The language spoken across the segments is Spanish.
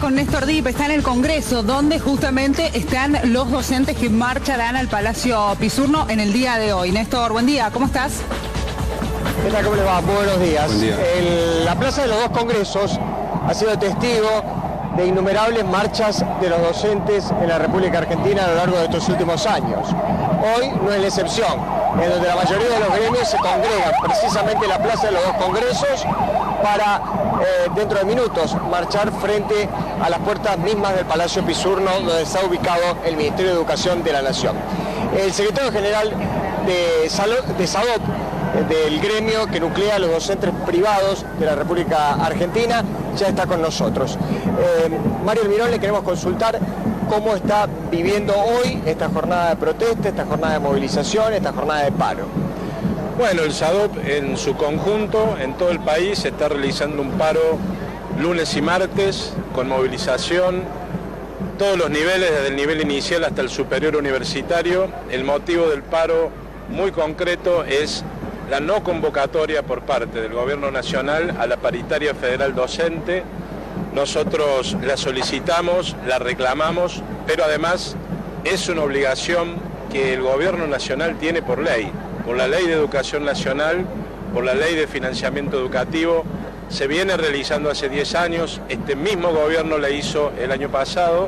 con Néstor Dip, está en el Congreso, donde justamente están los docentes que marcharán al Palacio Pisurno en el día de hoy. Néstor, buen día, ¿cómo estás? ¿Qué tal? ¿Cómo le va? Muy buenos días. Buen día. La Plaza de los Dos Congresos ha sido testigo de innumerables marchas de los docentes en la República Argentina a lo largo de estos últimos años. Hoy no es la excepción, en donde la mayoría de los gremios se congregan precisamente en la Plaza de los Dos Congresos para, dentro de minutos, marchar frente a las puertas mismas del Palacio Pisurno, donde está ubicado el Ministerio de Educación de la Nación. El secretario general de SADOP, del gremio que nuclea a los docentes privados de la República Argentina, ya está con nosotros. Mario Almirón, le queremos consultar cómo está viviendo hoy esta jornada de protesta, esta jornada de movilización, esta jornada de paro. Bueno, el SADOP en su conjunto, en todo el país, está realizando un paro lunes y martes con movilización, todos los niveles, desde el nivel inicial hasta el superior universitario. El motivo del paro muy concreto es la no convocatoria por parte del Gobierno Nacional a la paritaria federal docente. Nosotros la solicitamos, la reclamamos, pero además es una obligación que el Gobierno Nacional tiene por ley, por la Ley de Educación Nacional, por la Ley de Financiamiento Educativo. Se viene realizando hace 10 años, este mismo gobierno la hizo el año pasado,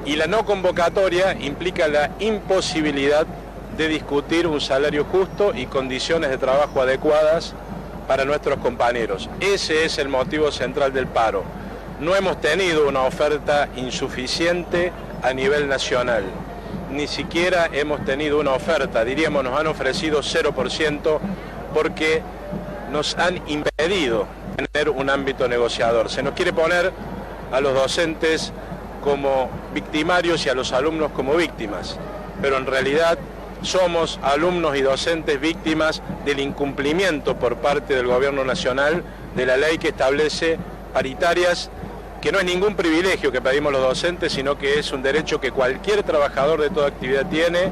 y la no convocatoria implica la imposibilidad de discutir un salario justo y condiciones de trabajo adecuadas para nuestros compañeros. Ese es el motivo central del paro. No hemos tenido una oferta insuficiente a nivel nacional, ni siquiera hemos tenido una oferta, diríamos, nos han ofrecido 0% porque nos han impedido tener un ámbito negociador. Se nos quiere poner a los docentes como victimarios y a los alumnos como víctimas, pero en realidad somos alumnos y docentes víctimas del incumplimiento por parte del Gobierno Nacional de la ley que establece paritarias, que no es ningún privilegio que pedimos los docentes, sino que es un derecho que cualquier trabajador de toda actividad tiene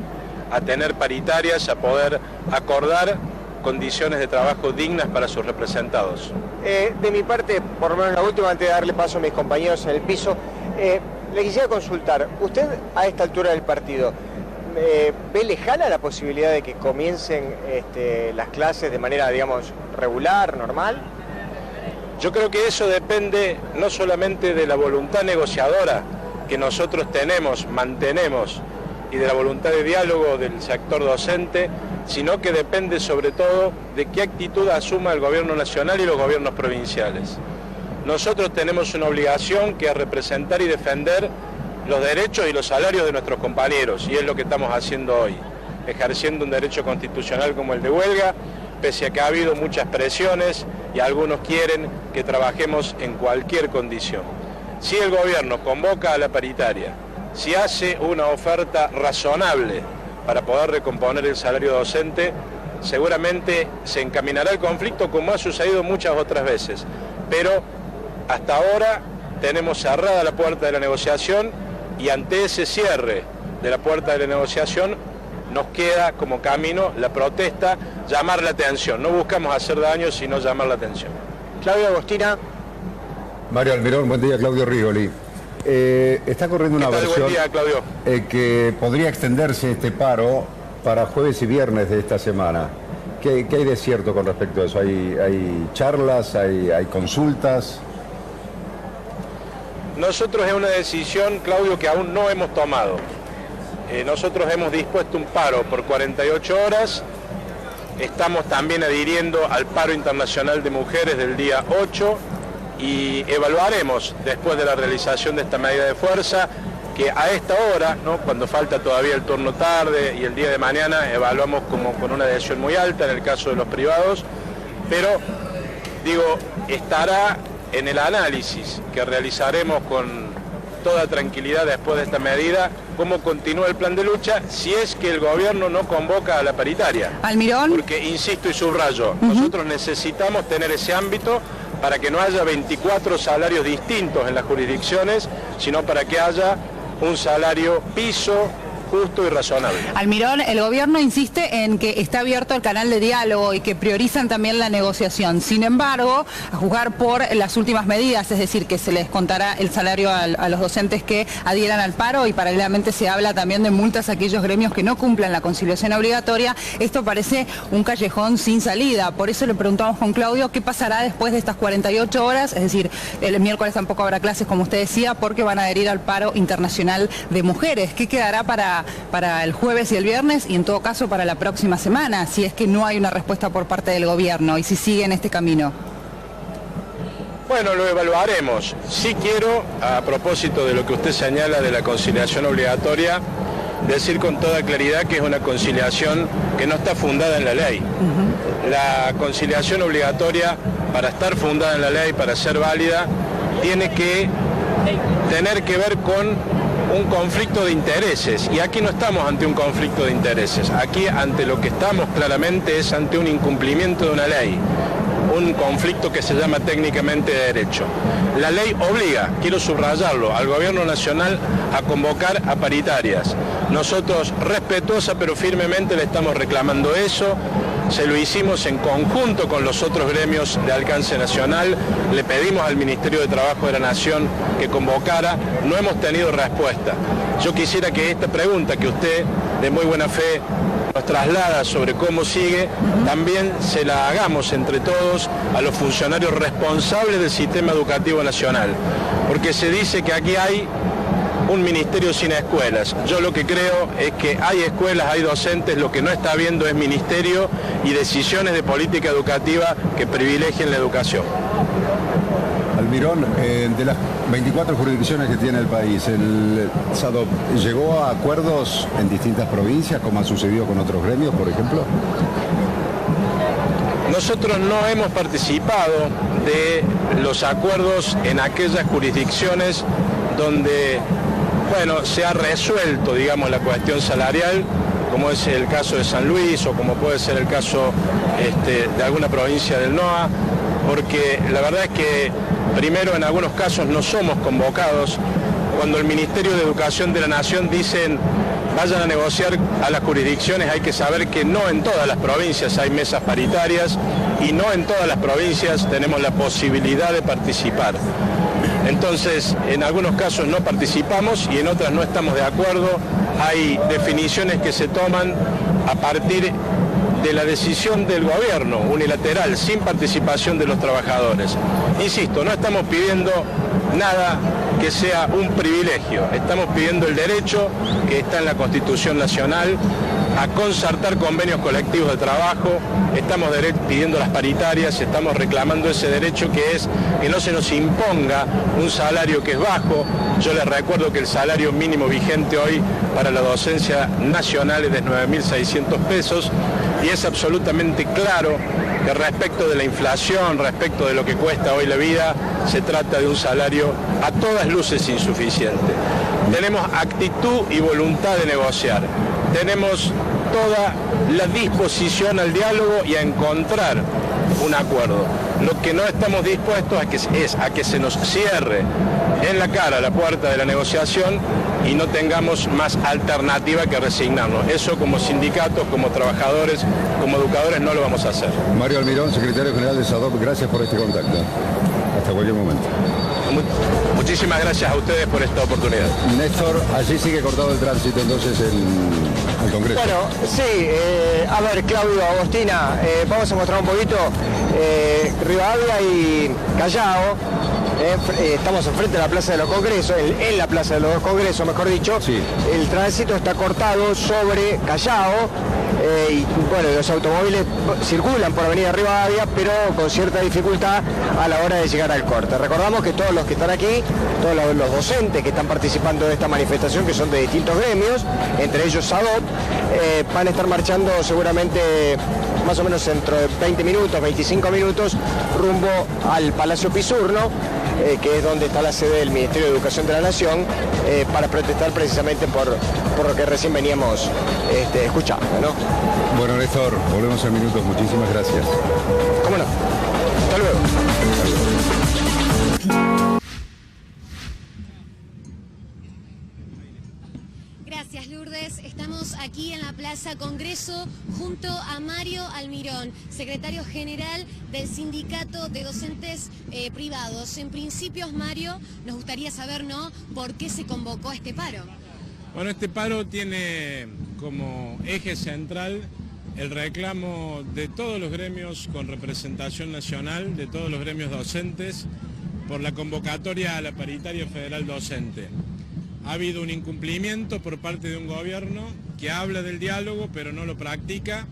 a tener paritarias, a poder acordar condiciones de trabajo dignas para sus representados. De mi parte, por lo menos la última, antes de darle paso a mis compañeros en el piso, le quisiera consultar, usted a esta altura del partido, ¿ve lejana la posibilidad de que comiencen las clases de manera, digamos, regular, normal? Yo creo que eso depende no solamente de la voluntad negociadora que nosotros tenemos, mantenemos, y de la voluntad de diálogo del sector docente, sino que depende sobre todo de qué actitud asuma el Gobierno Nacional y los gobiernos provinciales. Nosotros tenemos una obligación que es representar y defender los derechos y los salarios de nuestros compañeros, y es lo que estamos haciendo hoy, ejerciendo un derecho constitucional como el de huelga, pese a que ha habido muchas presiones y algunos quieren que trabajemos en cualquier condición. Si el gobierno convoca a la paritaria, si hace una oferta razonable para poder recomponer el salario docente, seguramente se encaminará el conflicto como ha sucedido muchas otras veces, pero hasta ahora tenemos cerrada la puerta de la negociación, y ante ese cierre de la puerta de la negociación nos queda como camino la protesta, llamar la atención. No buscamos hacer daño, sino llamar la atención. Claudio Agostina. Mario Almirón, buen día. Claudio Rigoli. Está corriendo una versión buen día, Claudio. Que podría extenderse este paro para jueves y viernes de esta semana. ¿Qué hay de cierto con respecto a eso? ¿Hay charlas, hay consultas? Nosotros es una decisión, Claudio, que aún no hemos tomado. Nosotros hemos dispuesto un paro por 48 horas, estamos también adhiriendo al paro internacional de mujeres del día 8 y evaluaremos, después de la realización de esta medida de fuerza, que a esta hora, ¿no?, cuando falta todavía el turno tarde y el día de mañana, evaluamos como con una adhesión muy alta en el caso de los privados, pero digo, estará en el análisis que realizaremos con toda tranquilidad después de esta medida, cómo continúa el plan de lucha si es que el gobierno no convoca a la paritaria. Almirón. Porque, insisto y subrayo, nosotros necesitamos tener ese ámbito para que no haya 24 salarios distintos en las jurisdicciones, sino para que haya un salario piso justo y razonable. Almirón, el gobierno insiste en que está abierto el canal de diálogo y que priorizan también la negociación. Sin embargo, a juzgar por las últimas medidas, es decir, que se les contará el salario a los docentes que adhieran al paro y paralelamente se habla también de multas a aquellos gremios que no cumplan la conciliación obligatoria, esto parece un callejón sin salida. Por eso le preguntamos con Claudio qué pasará después de estas 48 horas, es decir, el miércoles tampoco habrá clases, como usted decía, porque van a adherir al paro internacional de mujeres. ¿Qué quedará para el jueves y el viernes y en todo caso para la próxima semana, si es que no hay una respuesta por parte del gobierno y si sigue en este camino? Bueno, lo evaluaremos. Sí quiero, a propósito de lo que usted señala de la conciliación obligatoria, decir con toda claridad que es una conciliación que no está fundada en la ley. La conciliación obligatoria, para estar fundada en la ley, para ser válida, tiene que tener que ver con un conflicto de intereses, y aquí no estamos ante un conflicto de intereses, aquí ante lo que estamos claramente es ante un incumplimiento de una ley, un conflicto que se llama técnicamente de derecho. La ley obliga, quiero subrayarlo, al gobierno nacional a convocar a paritarias. Nosotros respetuosa pero firmemente le estamos reclamando eso. Se lo hicimos en conjunto con los otros gremios de alcance nacional, le pedimos al Ministerio de Trabajo de la Nación que convocara, no hemos tenido respuesta. Yo quisiera que esta pregunta que usted de muy buena fe nos traslada sobre cómo sigue, también se la hagamos entre todos a los funcionarios responsables del sistema educativo nacional, porque se dice que aquí hay un ministerio sin escuelas. Yo lo que creo es que hay escuelas, hay docentes, lo que no está habiendo es ministerio y decisiones de política educativa que privilegien la educación. Almirón, de las 24 jurisdicciones que tiene el país, ¿el SADOP llegó a acuerdos en distintas provincias, como ha sucedido con otros gremios, por ejemplo? Nosotros no hemos participado de los acuerdos en aquellas jurisdicciones donde, bueno, se ha resuelto, digamos, la cuestión salarial, como es el caso de San Luis o como puede ser el caso de alguna provincia del NOA, porque la verdad es que, primero, en algunos casos no somos convocados. Cuando el Ministerio de Educación de la Nación dicen vayan a negociar a las jurisdicciones, hay que saber que no en todas las provincias hay mesas paritarias y no en todas las provincias tenemos la posibilidad de participar. Entonces, en algunos casos no participamos y en otras no estamos de acuerdo. Hay definiciones que se toman a partir de la decisión del gobierno unilateral, sin participación de los trabajadores. Insisto, no estamos pidiendo nada que sea un privilegio, estamos pidiendo el derecho que está en la Constitución Nacional a concertar convenios colectivos de trabajo, estamos pidiendo las paritarias, estamos reclamando ese derecho que es que no se nos imponga un salario que es bajo. Yo les recuerdo que el salario mínimo vigente hoy para la docencia nacional es de 9.600 pesos y es absolutamente claro que respecto de la inflación, respecto de lo que cuesta hoy la vida, se trata de un salario a todas luces insuficiente. Tenemos actitud y voluntad de negociar, tenemos toda la disposición al diálogo y a encontrar un acuerdo. Lo que no estamos dispuestos es a que se nos cierre en la cara la puerta de la negociación y no tengamos más alternativa que resignarnos. Eso como sindicatos, como trabajadores, como educadores no lo vamos a hacer. Mario Almirón, secretario general de SADOP, gracias por este contacto. Hasta cualquier momento. Muchísimas gracias a ustedes por esta oportunidad. Néstor, allí sigue cortado el tránsito entonces en el Congreso. Bueno, sí, a ver, Claudio, Agostina, vamos a mostrar un poquito Rivadavia y Callao. Estamos enfrente de la Plaza de los Congresos, en la Plaza de los Congresos, mejor dicho. Sí. El tránsito está cortado sobre Callao y bueno, los automóviles circulan por Avenida Rivadavia, pero con cierta dificultad a la hora de llegar al corte. Recordamos que todos los que están aquí, todos los docentes que están participando de esta manifestación, que son de distintos gremios, entre ellos SADOP, van a estar marchando seguramente más o menos dentro de 20 minutos, 25 minutos, rumbo al Palacio Pisurno, que es donde está la sede del Ministerio de Educación de la Nación, para protestar precisamente por lo que recién veníamos escuchando, ¿no? Bueno, Néstor, volvemos en minutos. Muchísimas gracias. ¿Cómo no? Hasta luego. Gracias, Lourdes. Estamos aquí en la Plaza Congreso junto a Mario Almirón, secretario general del Sindicato de Docentes Privados. En principio, Mario, nos gustaría saber, ¿no?, por qué se convocó este paro. Bueno, este paro tiene como eje central el reclamo de todos los gremios con representación nacional, de todos los gremios docentes, por la convocatoria a la paritaria federal docente. Ha habido un incumplimiento por parte de un gobierno que habla del diálogo pero no lo practica.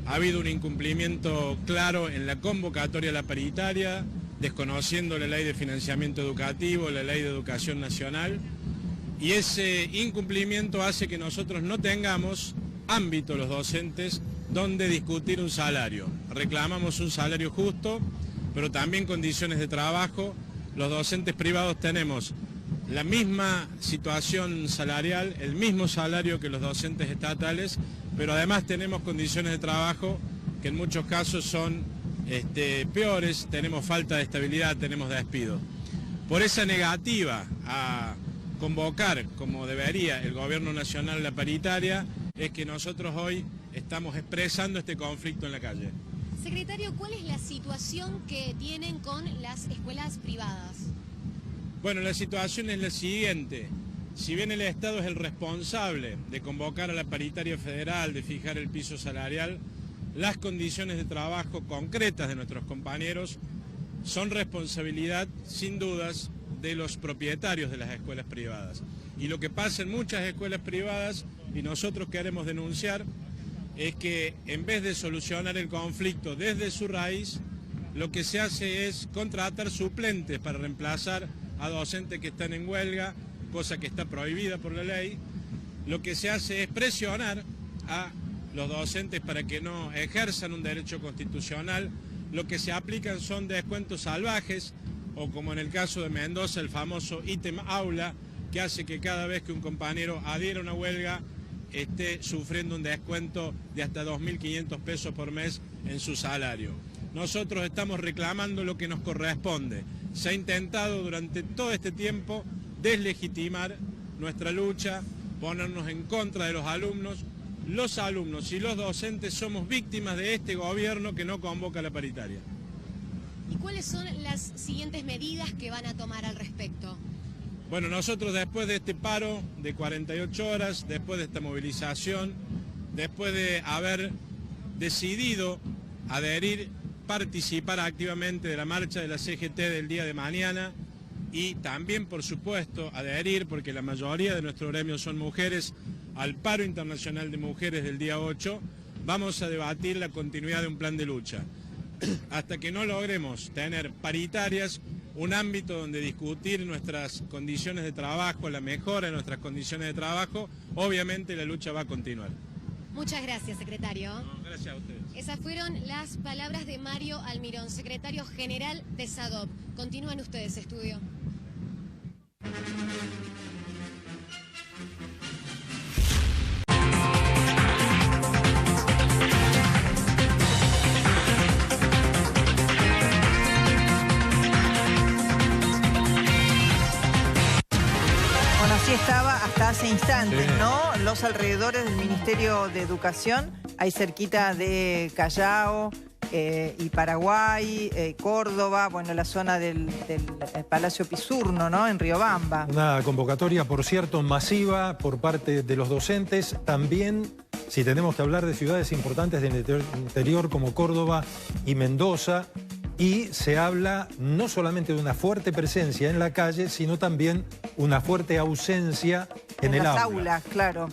Ha habido un incumplimiento claro en la convocatoria a la paritaria, desconociendo la ley de financiamiento educativo, la ley de educación nacional, y ese incumplimiento hace que nosotros no tengamos ámbito los docentes donde discutir un salario. Reclamamos un salario justo, pero también condiciones de trabajo. Los docentes privados tenemos la misma situación salarial, el mismo salario que los docentes estatales, pero además tenemos condiciones de trabajo que en muchos casos son peores, tenemos falta de estabilidad, tenemos despido. Por esa negativa a convocar, como debería, el gobierno nacional la paritaria, es que nosotros hoy estamos expresando este conflicto en la calle. Secretario, ¿cuál es la situación que tienen con las escuelas privadas? Bueno, la situación es la siguiente. Si bien el Estado es el responsable de convocar a la paritaria federal, de fijar el piso salarial, las condiciones de trabajo concretas de nuestros compañeros son responsabilidad, sin dudas, de los propietarios de las escuelas privadas. Y lo que pasa en muchas escuelas privadas, y nosotros queremos denunciar, es que en vez de solucionar el conflicto desde su raíz, lo que se hace es contratar suplentes para reemplazar a docentes que están en huelga, cosa que está prohibida por la ley. Lo que se hace es presionar a los docentes para que no ejerzan un derecho constitucional. Lo que se aplican son descuentos salvajes, o como en el caso de Mendoza, el famoso ítem aula, que hace que cada vez que un compañero adhiera a una huelga esté sufriendo un descuento de hasta 2.500 pesos por mes en su salario. Nosotros estamos reclamando lo que nos corresponde. Se ha intentado durante todo este tiempo deslegitimar nuestra lucha, ponernos en contra de los alumnos. Los alumnos y los docentes somos víctimas de este gobierno que no convoca la paritaria. ¿Y cuáles son las siguientes medidas que van a tomar al respecto? Bueno, nosotros después de este paro de 48 horas, después de esta movilización, después de haber decidido adherir, participar activamente de la marcha de la CGT del día de mañana y también, por supuesto, adherir, porque la mayoría de nuestro gremio son mujeres, al paro internacional de mujeres del día 8, vamos a debatir la continuidad de un plan de lucha. Hasta que no logremos tener paritarias, un ámbito donde discutir nuestras condiciones de trabajo, la mejora de nuestras condiciones de trabajo, obviamente la lucha va a continuar. Muchas gracias, secretario. No, gracias a ustedes. Esas fueron las palabras de Mario Almirón, secretario general de SADOP. Continúan ustedes, estudio. Así estaba hasta hace instantes, ¿no? Los alrededores del Ministerio de Educación, ahí cerquita de Callao y Paraguay, Córdoba, bueno, la zona del Palacio Pisurno, ¿no? En Riobamba. Una convocatoria, por cierto, masiva por parte de los docentes. También, si tenemos que hablar de ciudades importantes del interior como Córdoba y Mendoza, y se habla no solamente de una fuerte presencia en la calle, sino también una fuerte ausencia en el aula. Las aulas, claro.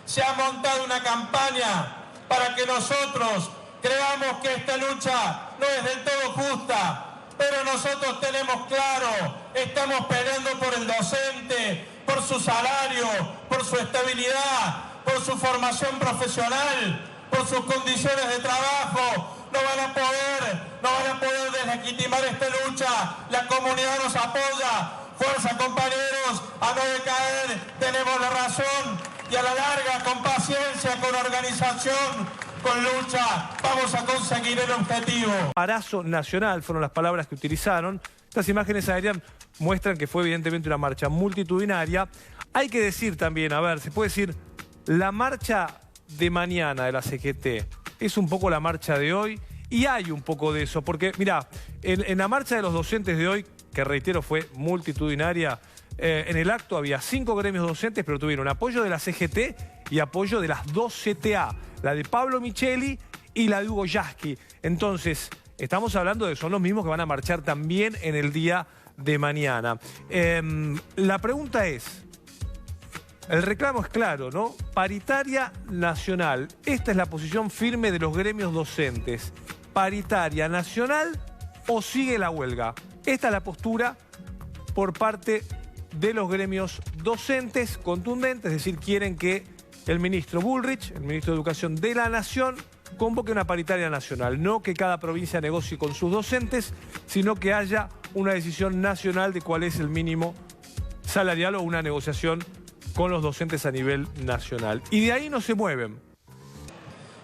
Se ha montado una campaña para que nosotros creamos que esta lucha no es del todo justa, pero nosotros tenemos claro, estamos peleando por el docente, por su salario, por su estabilidad, por su formación profesional, por sus condiciones de trabajo. No van a poder deslegitimar esta lucha. La comunidad nos apoya. Fuerza, compañeros, a no decaer, tenemos la razón y a la larga, con paciencia, con organización, con lucha, vamos a conseguir el objetivo. Embarazo nacional fueron las palabras que utilizaron. Estas imágenes aéreas muestran que fue evidentemente una marcha multitudinaria. Hay que decir también, a ver, se puede decir la marcha de mañana de la CGT es un poco la marcha de hoy y hay un poco de eso, porque mirá, en la marcha de los docentes de hoy, que reitero fue multitudinaria, en el acto había 5 gremios docentes, pero tuvieron apoyo de la CGT y apoyo de las 2 CTA, la de Pablo Micheli y la de Hugo Yasky. Entonces, estamos hablando de son los mismos que van a marchar también en el día de mañana. La pregunta es, el reclamo es claro, ¿no? Paritaria nacional. Esta es la posición firme de los gremios docentes. Paritaria nacional o sigue la huelga. Esta es la postura por parte de los gremios docentes contundentes, es decir, quieren que el ministro Bullrich, el ministro de Educación de la Nación, convoque una paritaria nacional. No que cada provincia negocie con sus docentes, sino que haya una decisión nacional de cuál es el mínimo salarial o una negociación con los docentes a nivel nacional. Y de ahí no se mueven.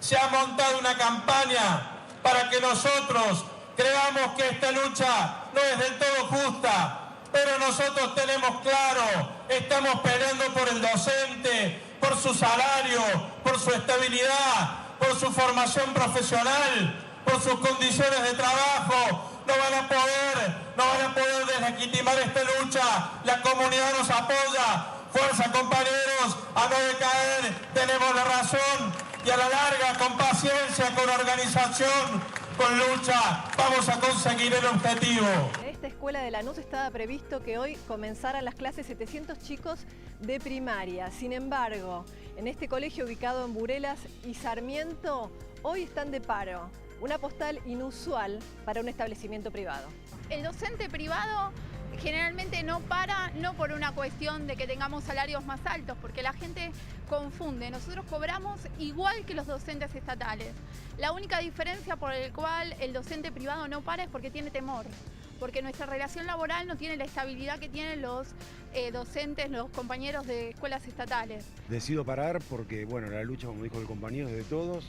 Se ha montado una campaña para que nosotros creamos que esta lucha no es del todo justa, pero nosotros tenemos claro, estamos peleando por el docente, por su salario, por su estabilidad, por su formación profesional, por sus condiciones de trabajo. No van a poder deslegitimar esta lucha. La comunidad nos apoya. Fuerza, compañeros, a no decaer, tenemos la razón y a la larga, con paciencia, con organización, con lucha, vamos a conseguir el objetivo. En esta escuela de Lanús estaba previsto que hoy comenzaran las clases 700 chicos de primaria. Sin embargo, en este colegio ubicado en Burelas y Sarmiento, hoy están de paro. Una postal inusual para un establecimiento privado. El docente privado generalmente no para, no por una cuestión de que tengamos salarios más altos, porque la gente confunde. Nosotros cobramos igual que los docentes estatales. La única diferencia por la cual el docente privado no para es porque tiene temor, porque nuestra relación laboral no tiene la estabilidad que tienen los docentes, los compañeros de escuelas estatales. Decido parar porque, bueno, la lucha, como dijo el compañero, es de todos.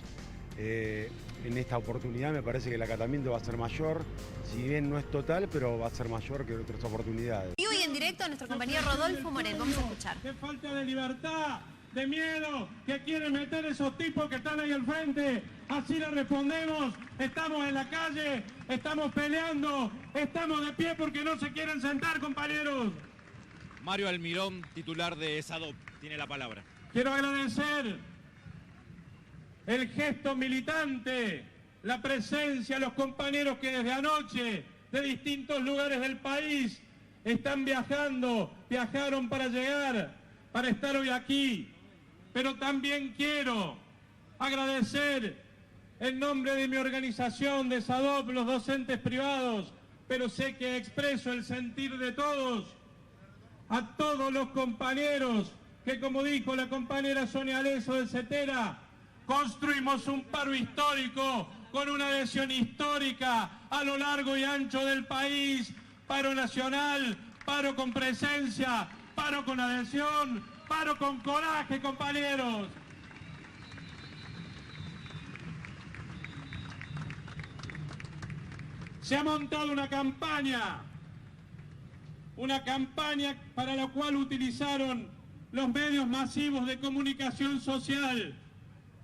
En esta oportunidad me parece que el acatamiento va a ser mayor, si bien no es total, pero va a ser mayor que en otras oportunidades. Y hoy en directo a nuestro compañero Rodolfo Morel, vamos a escuchar. ¡Qué falta de libertad, de miedo, que quieren meter esos tipos que están ahí al frente! Así le respondemos, estamos en la calle, estamos peleando, estamos de pie porque no se quieren sentar, compañeros. Mario Almirón, titular de SADOP, tiene la palabra. Quiero agradecer el gesto militante, la presencia, los compañeros que desde anoche, de distintos lugares del país, están viajaron para llegar, para estar hoy aquí. Pero también quiero agradecer en nombre de mi organización, de SADOP, los docentes privados, pero sé que expreso el sentir de todos, a todos los compañeros que, como dijo la compañera Sonia Aleso del CETERA, construimos un paro histórico con una adhesión histórica a lo largo y ancho del país, paro nacional, paro con presencia, paro con adhesión, paro con coraje, compañeros. Se ha montado una campaña para la cual utilizaron los medios masivos de comunicación social,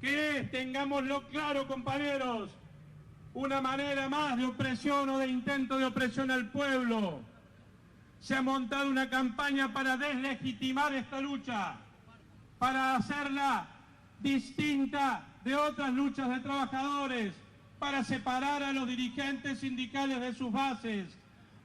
que es, tengámoslo claro, compañeros, una manera más de opresión o de intento de opresión al pueblo. Se ha montado una campaña para deslegitimar esta lucha, para hacerla distinta de otras luchas de trabajadores, para separar a los dirigentes sindicales de sus bases,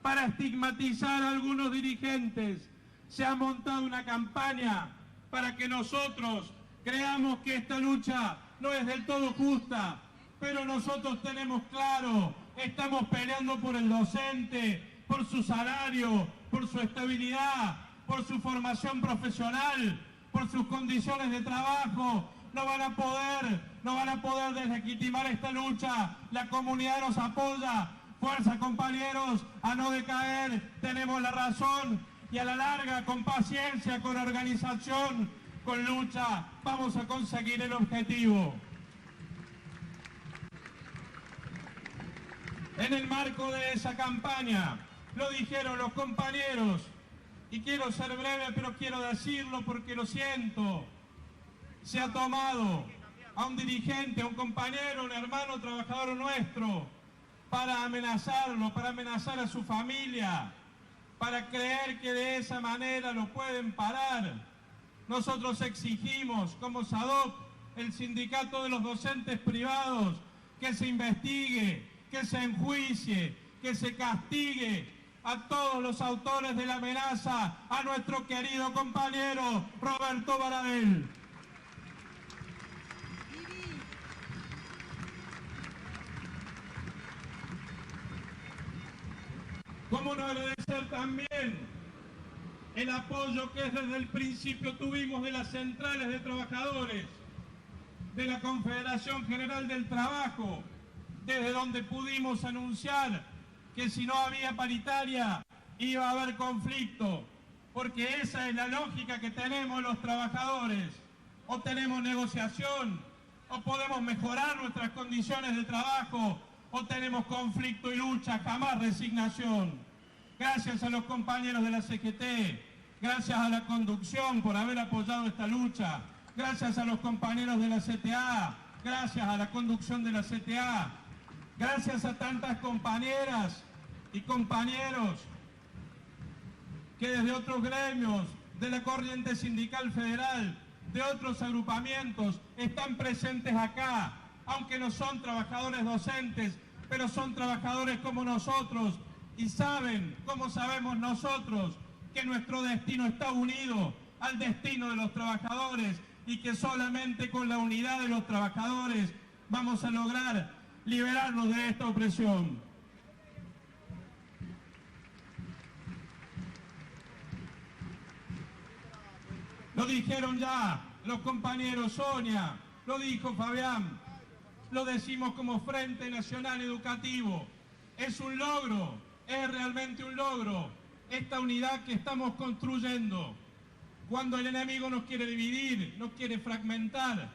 para estigmatizar a algunos dirigentes. Se ha montado una campaña para que nosotros creamos que esta lucha no es del todo justa, pero nosotros tenemos claro, estamos peleando por el docente, por su salario, por su estabilidad, por su formación profesional, por sus condiciones de trabajo. No van a poder deslegitimar esta lucha. La comunidad nos apoya. Fuerza, compañeros, a no decaer, tenemos la razón y a la larga, con paciencia, con organización, con lucha, vamos a conseguir el objetivo. En el marco de esa campaña, lo dijeron los compañeros, y quiero ser breve, pero quiero decirlo porque lo siento. se ha tomado a un dirigente, a un compañero, un hermano trabajador nuestro, para amenazarlo, para amenazar a su familia, para creer que de esa manera lo pueden parar. Nosotros exigimos, como SADOP, el sindicato de los docentes privados, que se investigue, que se enjuicie, que se castigue a todos los autores de la amenaza a nuestro querido compañero Roberto Baradel. ¿Cómo no agradecer también el apoyo que desde el principio tuvimos de las centrales de trabajadores, de la Confederación General del Trabajo, desde donde pudimos anunciar que si no había paritaria iba a haber conflicto, porque esa es la lógica que tenemos los trabajadores. O tenemos negociación, o podemos mejorar nuestras condiciones de trabajo, o tenemos conflicto y lucha, jamás resignación. Gracias a los compañeros de la CGT, gracias a la conducción por haber apoyado esta lucha, gracias a los compañeros de la CTA, gracias a la conducción de la CTA, gracias a tantas compañeras y compañeros que desde otros gremios, de la corriente sindical federal, de otros agrupamientos, están presentes acá, aunque no son trabajadores docentes, pero son trabajadores como nosotros y saben, como sabemos nosotros, que nuestro destino está unido al destino de los trabajadores y que solamente con la unidad de los trabajadores vamos a lograr liberarnos de esta opresión. Lo dijeron ya los compañeros Sonia, lo dijo Fabián, lo decimos como Frente Nacional Educativo. Es un logro, es realmente un logro, esta unidad que estamos construyendo. Cuando el enemigo nos quiere dividir, nos quiere fragmentar,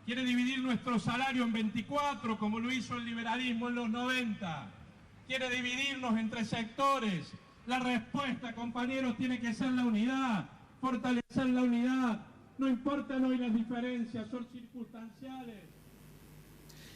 quiere dividir nuestro salario en 24, como lo hizo el liberalismo en los 90, quiere dividirnos entre sectores. La respuesta, compañeros, tiene que ser la unidad, fortalecer la unidad. No importan hoy las diferencias, son circunstanciales.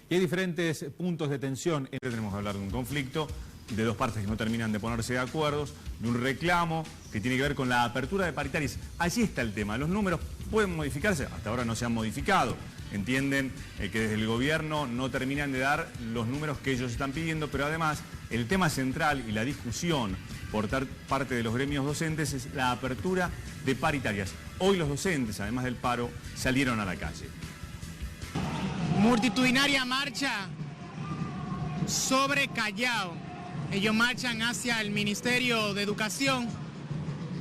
Y hay diferentes puntos de tensión. Tenemos que hablar de un conflicto, de dos partes que no terminan de ponerse de acuerdo, de un reclamo que tiene que ver con la apertura de paritarias. Allí está el tema. Los números pueden modificarse, hasta ahora no se han modificado. Entienden que desde el gobierno no terminan de dar los números que ellos están pidiendo, pero además el tema central y la discusión por parte de los gremios docentes es la apertura de paritarias. Hoy los docentes, además del paro, salieron a la calle. Multitudinaria marcha sobre Callao. Ellos marchan hacia el Ministerio de Educación,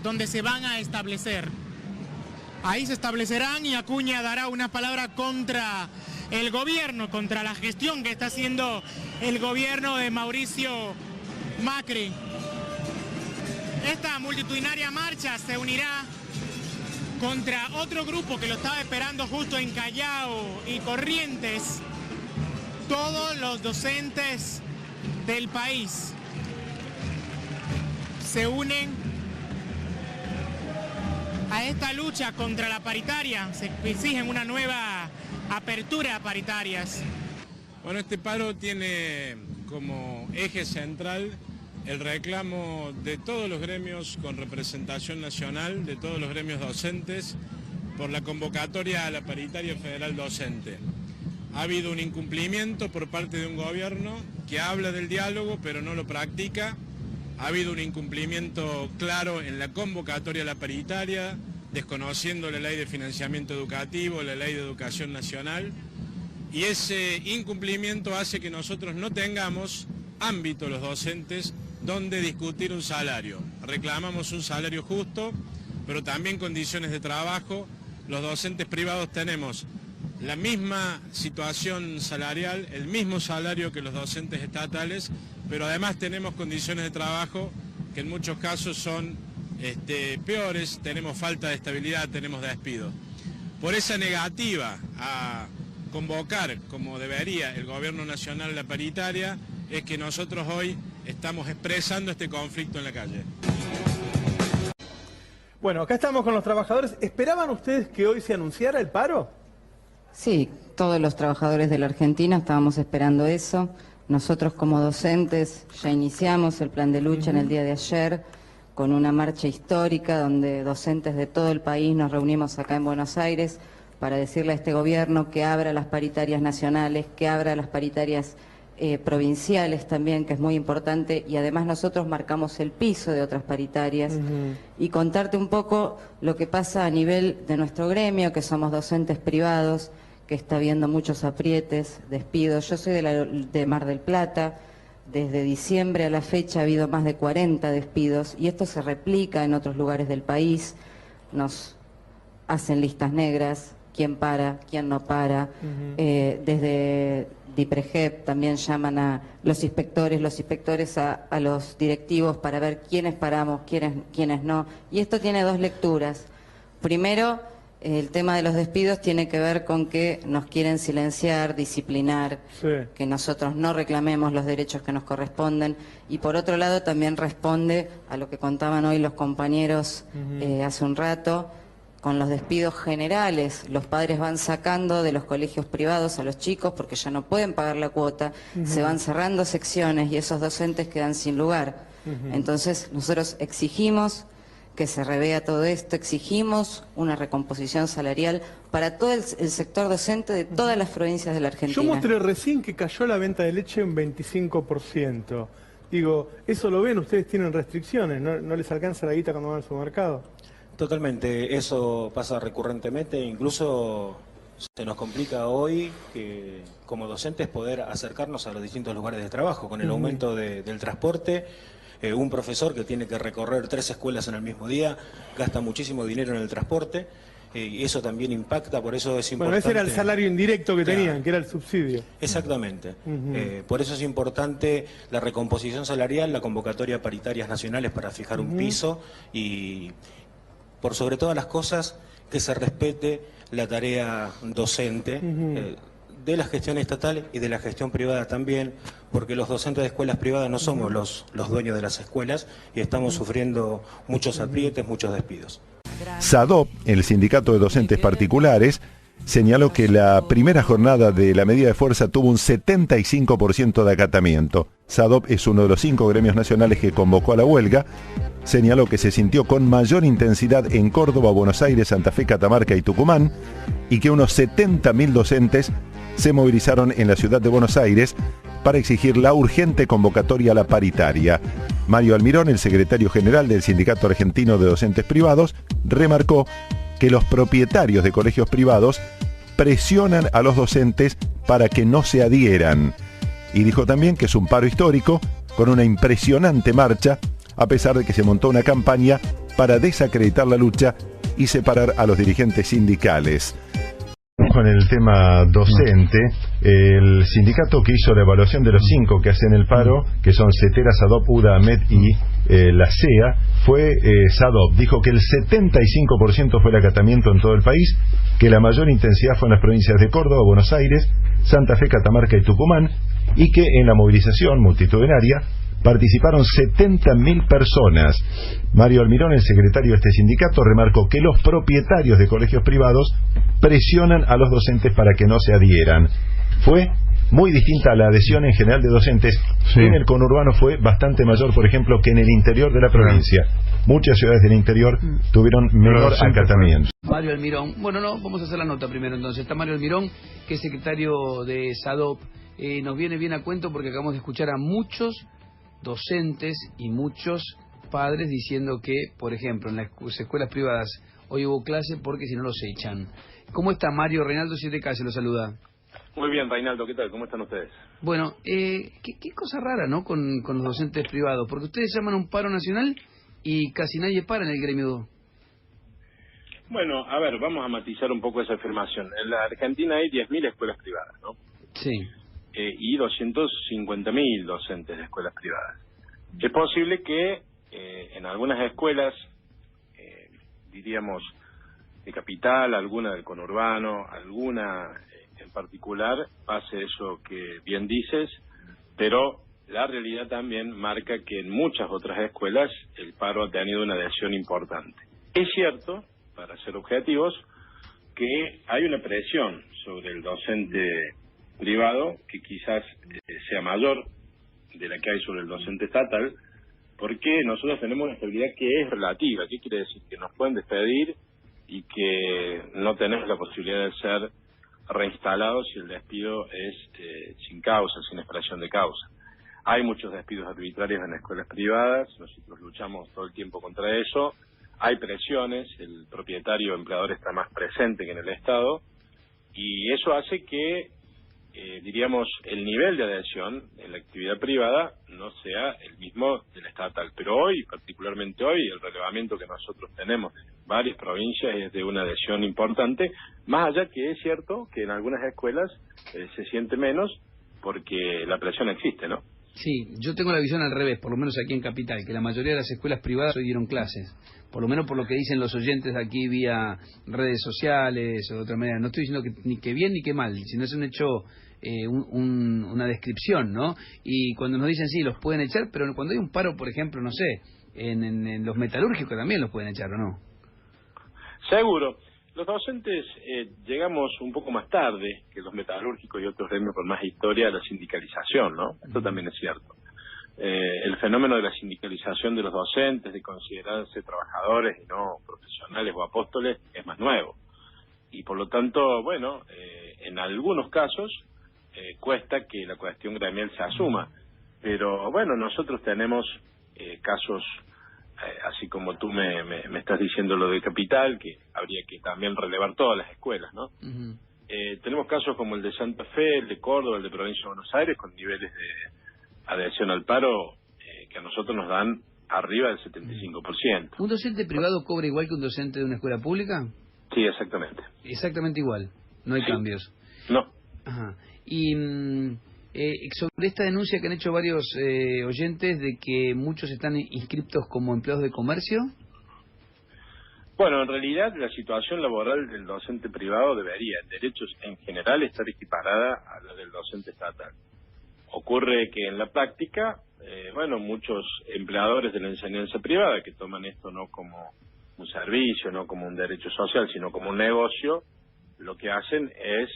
donde se van a establecer. Ahí se establecerán y Acuña dará una palabra contra el gobierno, contra la gestión que está haciendo el gobierno de Mauricio Macri. Esta multitudinaria marcha se unirá contra otro grupo que lo estaba esperando justo en Callao y Corrientes, todos los docentes del país se unen a esta lucha contra la paritaria, se exigen una nueva apertura a paritarias. Bueno, este paro tiene como eje central el reclamo de todos los gremios con representación nacional, de todos los gremios docentes, por la convocatoria a la paritaria federal docente. Ha habido un incumplimiento por parte de un gobierno que habla del diálogo pero no lo practica. Ha habido un incumplimiento claro en la convocatoria a la paritaria, desconociendo la ley de financiamiento educativo, la ley de educación nacional, y ese incumplimiento hace que nosotros no tengamos ámbito los docentes donde discutir un salario. Reclamamos un salario justo, pero también condiciones de trabajo. Los docentes privados tenemos la misma situación salarial, el mismo salario que los docentes estatales, pero además tenemos condiciones de trabajo que en muchos casos son peores, tenemos falta de estabilidad, tenemos despido. Por esa negativa a convocar, como debería el gobierno nacional, la paritaria, es que nosotros hoy estamos expresando este conflicto en la calle. Bueno, acá estamos con los trabajadores. ¿Esperaban ustedes que hoy se anunciara el paro? Sí, todos los trabajadores de la Argentina estábamos esperando eso. Nosotros como docentes ya iniciamos el plan de lucha en el día de ayer con una marcha histórica donde docentes de todo el país nos reunimos acá en Buenos Aires para decirle a este gobierno que abra las paritarias nacionales, que abra las paritarias provinciales también, que es muy importante, y además nosotros marcamos el piso de otras paritarias, y contarte un poco lo que pasa a nivel de nuestro gremio, que somos docentes privados, que está habiendo muchos aprietes, despidos. Yo soy de Mar del Plata, desde diciembre a la fecha ha habido más de 40 despidos, y esto se replica en otros lugares del país. Nos hacen listas negras, quién para, quién no para, desde DIPREGEP también llaman a los inspectores a los directivos para ver quiénes paramos, quiénes no. Y esto tiene dos lecturas. Primero, el tema de los despidos tiene que ver con que nos quieren silenciar, disciplinar, que nosotros no reclamemos los derechos que nos corresponden. Y por otro lado también responde a lo que contaban hoy los compañeros hace un rato, con los despidos generales. Los padres van sacando de los colegios privados a los chicos porque ya no pueden pagar la cuota, se van cerrando secciones y esos docentes quedan sin lugar. Entonces nosotros exigimos que se revea todo esto, exigimos una recomposición salarial para todo el sector docente de todas las provincias de la Argentina. Yo mostré recién que cayó la venta de leche un 25%. Digo, ¿eso lo ven? ¿Ustedes tienen restricciones? ¿No les alcanza la guita cuando van al supermercado? Totalmente, eso pasa recurrentemente, incluso se nos complica hoy que como docentes poder acercarnos a los distintos lugares de trabajo con el aumento del transporte. Un profesor que tiene que recorrer 3 escuelas en el mismo día gasta muchísimo dinero en el transporte y eso también impacta, por eso es importante. Bueno, ese era el salario indirecto que tenían, que era el subsidio. Exactamente. Por eso es importante la recomposición salarial, la convocatoria a paritarias nacionales para fijar un piso y, por sobre todas las cosas, que se respete la tarea docente de la gestión estatal y de la gestión privada también, porque los docentes de escuelas privadas no somos los dueños de las escuelas y estamos sufriendo muchos aprietes, muchos despidos. SADOP, el sindicato de docentes particulares, señaló que la primera jornada de la medida de fuerza tuvo un 75% de acatamiento. SADOP es uno de los 5 gremios nacionales que convocó a la huelga. Señaló que se sintió con mayor intensidad en Córdoba, Buenos Aires, Santa Fe, Catamarca y Tucumán, y que unos 70.000 docentes se movilizaron en la ciudad de Buenos Aires para exigir la urgente convocatoria a la paritaria. Mario Almirón, el secretario general del Sindicato Argentino de Docentes Privados, remarcó que los propietarios de colegios privados presionan a los docentes para que no se adhieran. Y dijo también que es un paro histórico, con una impresionante marcha, a pesar de que se montó una campaña para desacreditar la lucha y separar a los dirigentes sindicales. Con el tema docente, el sindicato que hizo la evaluación de los 5 que hacen el paro, que son CETERA, SADOP, UDA, AMET y la CEA, fue SADOP. Dijo que el 75% fue el acatamiento en todo el país, que la mayor intensidad fue en las provincias de Córdoba, Buenos Aires, Santa Fe, Catamarca y Tucumán, y que en la movilización multitudinaria participaron 70.000 personas. Mario Almirón, el secretario de este sindicato, remarcó que los propietarios de colegios privados presionan a los docentes para que no se adhieran. Fue muy distinta a la adhesión en general de docentes. En el conurbano fue bastante mayor, por ejemplo, que en el interior de la provincia. Muchas ciudades del interior tuvieron menor acatamiento. Mario Almirón. Bueno, no, vamos a hacer la nota primero entonces. Está Mario Almirón, que es secretario de SADOP. Nos viene bien a cuento porque acabamos de escuchar a muchos docentes y muchos padres diciendo que, por ejemplo, en las escuelas privadas hoy hubo clase porque si no los echan. ¿Cómo está Mario? Reinaldo 7K se lo saluda. Muy bien, Reinaldo, ¿qué tal? ¿Cómo están ustedes? Bueno, qué cosa rara, ¿no? Con los docentes privados, porque ustedes llaman a un paro nacional y casi nadie para en el gremio. Bueno, a ver, vamos a matizar un poco esa afirmación. En la Argentina hay 10.000 escuelas privadas, ¿no? Sí. Y 250.000 docentes de escuelas privadas. Es posible que en algunas escuelas, diríamos, de capital, alguna del conurbano, alguna en particular, pase eso que bien dices, pero la realidad también marca que en muchas otras escuelas el paro ha tenido una adhesión importante. Es cierto, para ser objetivos, que hay una presión sobre el docente privado que quizás sea mayor de la que hay sobre el docente estatal, porque nosotros tenemos una estabilidad que es relativa. ¿Qué quiere decir? Que nos pueden despedir y que no tenemos la posibilidad de ser reinstalados si el despido es sin causa, sin expresión de causa. Hay muchos despidos arbitrarios en escuelas privadas, nosotros luchamos todo el tiempo contra eso. Hay presiones, el propietario o empleador está más presente que en el Estado, y eso hace que, diríamos, el nivel de adhesión en la actividad privada no sea el mismo del estatal. Pero hoy, particularmente hoy, el relevamiento que nosotros tenemos en varias provincias es de una adhesión importante, más allá que es cierto que en algunas escuelas se siente menos porque la presión existe, ¿no? Sí, yo tengo la visión al revés, por lo menos aquí en Capital, que la mayoría de las escuelas privadas hoy dieron clases, por lo menos por lo que dicen los oyentes de aquí vía redes sociales o de otra manera. No estoy diciendo que ni que bien ni que mal, sino es un hecho, una descripción, ¿no? Y cuando nos dicen sí, los pueden echar, pero cuando hay un paro, por ejemplo, no sé, en los metalúrgicos también los pueden echar, ¿o no? Seguro. Los docentes llegamos un poco más tarde que los metalúrgicos y otros gremios con más historia a la sindicalización, ¿no? Esto también es cierto. El fenómeno de la sindicalización de los docentes, de considerarse trabajadores y no profesionales o apóstoles, es más nuevo. Y por lo tanto, bueno, en algunos casos cuesta que la cuestión gremial se asuma. Pero bueno, nosotros tenemos casos... así como tú me estás diciendo lo de Capital, que habría que también relevar todas las escuelas, ¿no? Tenemos casos como el de Santa Fe, el de Córdoba, el de Provincia de Buenos Aires, con niveles de adhesión al paro que a nosotros nos dan arriba del 75%. ¿Un docente privado cobra igual que un docente de una escuela pública? Sí, exactamente. Exactamente igual, no hay cambios. No. Ajá. Y... sobre esta denuncia que han hecho varios oyentes de que muchos están inscriptos como empleados de comercio. Bueno, en realidad la situación laboral del docente privado debería, en derechos en general, estar equiparada a la del docente estatal. Ocurre que en la práctica, bueno, muchos empleadores de la enseñanza privada que toman esto no como un servicio, no como un derecho social, sino como un negocio, lo que hacen es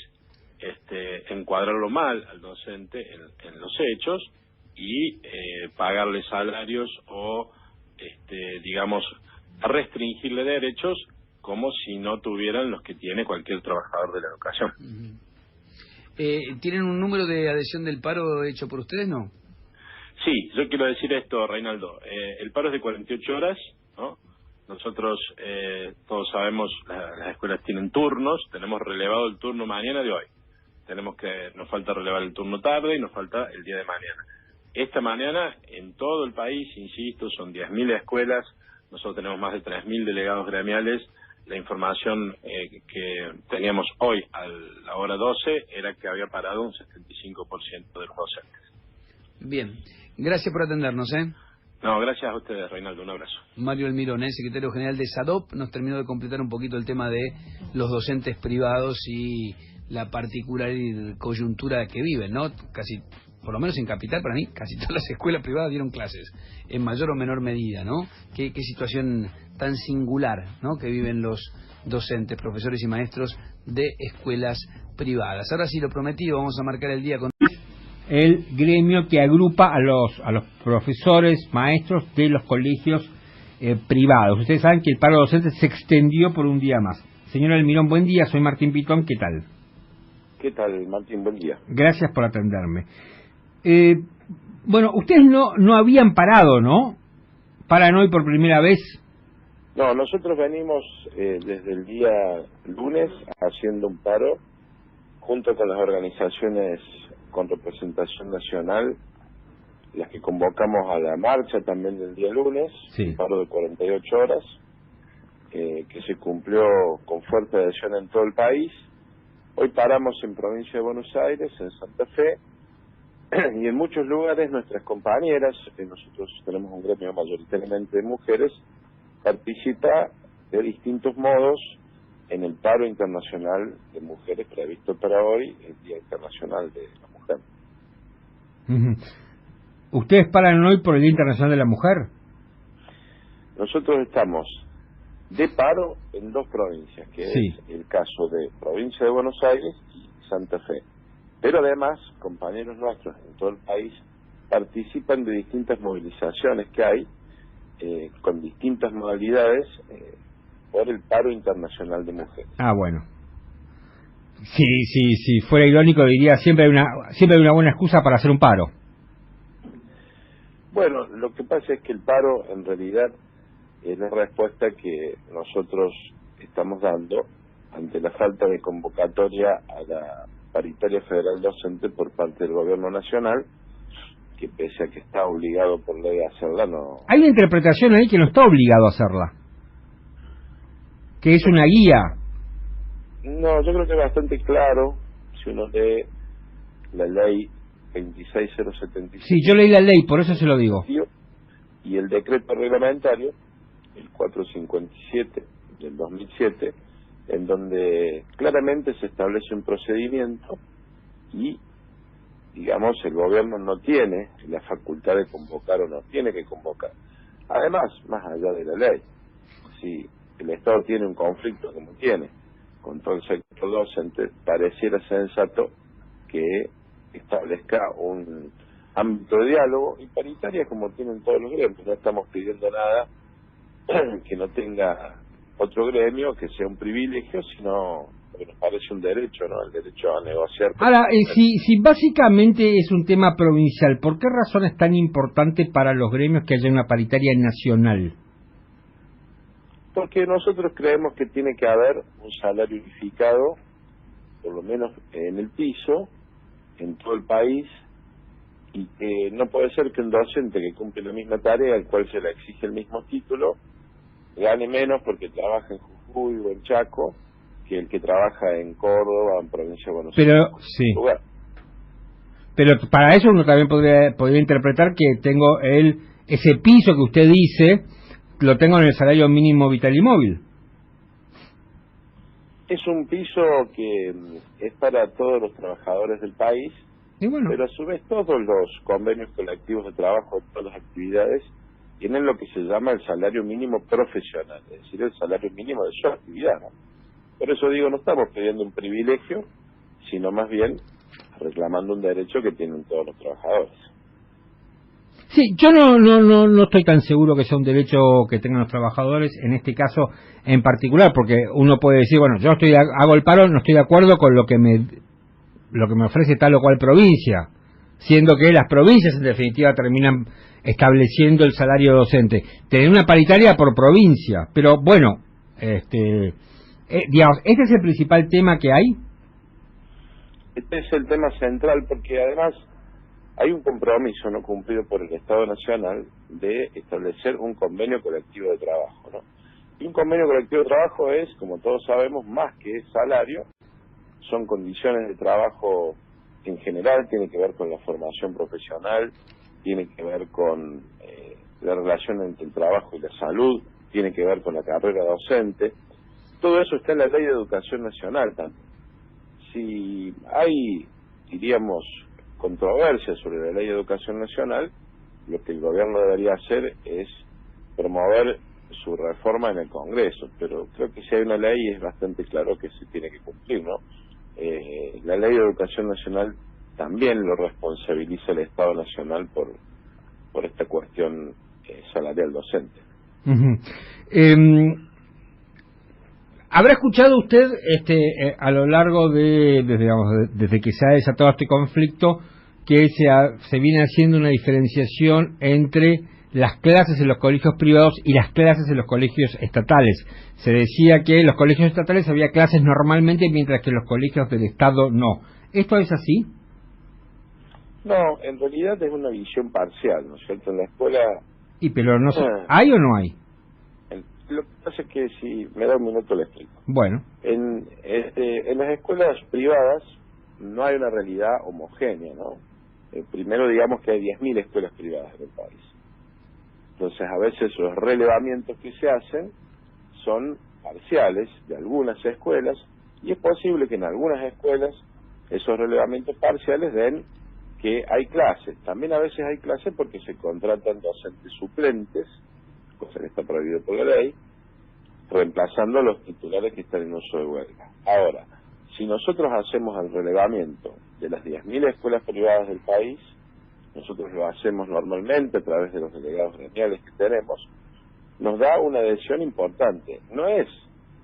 encuadrarlo mal al docente en los hechos y pagarle salarios o, digamos, restringirle derechos como si no tuvieran los que tiene cualquier trabajador de la educación. ¿Tienen un número de adhesión del paro hecho por ustedes, no? Sí, yo quiero decir esto, Reinaldo. El paro es de 48 horas, ¿no? Nosotros, todos sabemos, las escuelas tienen turnos, tenemos relevado el turno mañana de hoy. Nos falta relevar el turno tarde y nos falta el día de mañana. Esta mañana, en todo el país, insisto, son 10.000 escuelas, nosotros tenemos más de 3.000 delegados gremiales. La información que teníamos hoy a la hora 12 era que había parado un 75% de los docentes. Bien, gracias por atendernos, No, gracias a ustedes, Reinaldo, un abrazo. Mario Almirón, secretario general de SADOP, nos terminó de completar un poquito el tema de los docentes privados y la particular coyuntura que viven, ¿no? Casi, por lo menos en Capital, para mí, casi todas las escuelas privadas dieron clases, en mayor o menor medida, ¿no? Qué situación tan singular, ¿no?, que viven los docentes, profesores y maestros de escuelas privadas. Ahora sí, lo prometido, vamos a marcar el día con... El gremio que agrupa a los profesores, maestros de los colegios privados. Ustedes saben que el paro docente se extendió por un día más. Señor Almirón, buen día, soy Martín Pitón, ¿qué tal? ¿Qué tal, Martín? Buen día. Gracias por atenderme. Bueno, ustedes no habían parado, ¿no? ¿Paran hoy por primera vez? No, nosotros venimos desde el día lunes haciendo un paro junto con las organizaciones con representación nacional, las que convocamos a la marcha también del día lunes, un paro de 48 horas, que se cumplió con fuerte adhesión en todo el país. Hoy paramos en Provincia de Buenos Aires, en Santa Fe, y en muchos lugares nuestras compañeras, nosotros tenemos un gremio mayoritariamente de mujeres, participa de distintos modos en el paro internacional de mujeres previsto para hoy, el Día Internacional de la Mujer. ¿Ustedes paran hoy por el Día Internacional de la Mujer? Nosotros estamos de paro en 2 provincias, que es el caso de provincia de Buenos Aires y Santa Fe. Pero además, compañeros nuestros en todo el país participan de distintas movilizaciones que hay, con distintas modalidades, por el paro internacional de mujeres. Ah, bueno. Si fuera irónico diría siempre hay una buena excusa para hacer un paro. Bueno, lo que pasa es que el paro en realidad es la respuesta que nosotros estamos dando ante la falta de convocatoria a la paritaria federal docente por parte del gobierno nacional, que pese a que está obligado por ley a hacerla, no... Hay una interpretación ahí que no está obligado a hacerla, que es una guía. No, yo creo que es bastante claro si uno lee la ley 26075. Sí, yo leí la ley, por eso se lo digo. Y el decreto reglamentario, el 457 del 2007, en donde claramente se establece un procedimiento y, digamos, el gobierno no tiene la facultad de convocar o no tiene que convocar. Además, más allá de la ley, si el Estado tiene un conflicto como tiene con todo el sector docente, pareciera sensato que establezca un ámbito de diálogo y paritaria como tienen todos los gremios. No estamos pidiendo nada que no tenga otro gremio, que sea un privilegio, sino que nos parece un derecho, ¿no? El derecho a negociar. Ahora, si básicamente es un tema provincial, ¿por qué razón es tan importante para los gremios que haya una paritaria nacional? Porque nosotros creemos que tiene que haber un salario unificado, por lo menos en el piso, en todo el país, y que no puede ser que un docente que cumple la misma tarea, al cual se le exige el mismo título, gane menos porque trabaja en Jujuy o en Chaco, que el que trabaja en Córdoba o en provincia de Buenos Aires. Pero, sí. Pero para eso uno también podría interpretar que tengo ese piso que usted dice, lo tengo en el salario mínimo vital y móvil. Es un piso que es para todos los trabajadores del país, pero a su vez todos los convenios colectivos de trabajo de todas las actividades tienen lo que se llama el salario mínimo profesional, es decir, el salario mínimo de su actividad, ¿no? Por eso digo, no estamos pidiendo un privilegio, sino más bien reclamando un derecho que tienen todos los trabajadores. Sí, yo no estoy tan seguro que sea un derecho que tengan los trabajadores, en este caso en particular, porque uno puede decir, bueno, yo hago el paro, no estoy de acuerdo con lo que me ofrece tal o cual provincia, siendo que las provincias en definitiva terminan estableciendo el salario docente. Tener una paritaria por provincia, pero bueno, digamos, ¿este es el principal tema que hay? Este es el tema central, porque además hay un compromiso no cumplido por el Estado Nacional de establecer un convenio colectivo de trabajo, ¿no? Y un convenio colectivo de trabajo es, como todos sabemos, más que salario, son condiciones de trabajo en general, tiene que ver con la formación profesional, tiene que ver con la relación entre el trabajo y la salud, tiene que ver con la carrera docente. Todo eso está en la Ley de Educación Nacional también. Si hay, diríamos, controversia sobre la Ley de Educación Nacional, lo que el gobierno debería hacer es promover su reforma en el Congreso, pero creo que si hay una ley es bastante claro que se tiene que cumplir, ¿no? La Ley de Educación Nacional también lo responsabiliza el Estado Nacional por esta cuestión salarial docente. ¿Habrá escuchado usted a lo largo desde que se ha desatado este conflicto que se viene haciendo una diferenciación entre las clases en los colegios privados y las clases en los colegios estatales? Se decía que en los colegios estatales había clases normalmente, mientras que en los colegios del Estado no. ¿Esto es así? No, en realidad es una visión parcial, ¿no es cierto? En la escuela... Pero no sé, ¿hay o no hay? Lo que pasa es que si me da un minuto le explico. Bueno. En las escuelas privadas no hay una realidad homogénea, ¿no? Primero digamos que hay 10.000 escuelas privadas en el país. Entonces a veces los relevamientos que se hacen son parciales de algunas escuelas y es posible que en algunas escuelas esos relevamientos parciales den que hay clases. También a veces hay clases porque se contratan docentes suplentes, cosa que está prohibido por la ley, reemplazando a los titulares que están en uso de huelga. Ahora, si nosotros hacemos el relevamiento de las 10.000 escuelas privadas del país, nosotros lo hacemos normalmente a través de los delegados gremiales que tenemos, nos da una adhesión importante. No es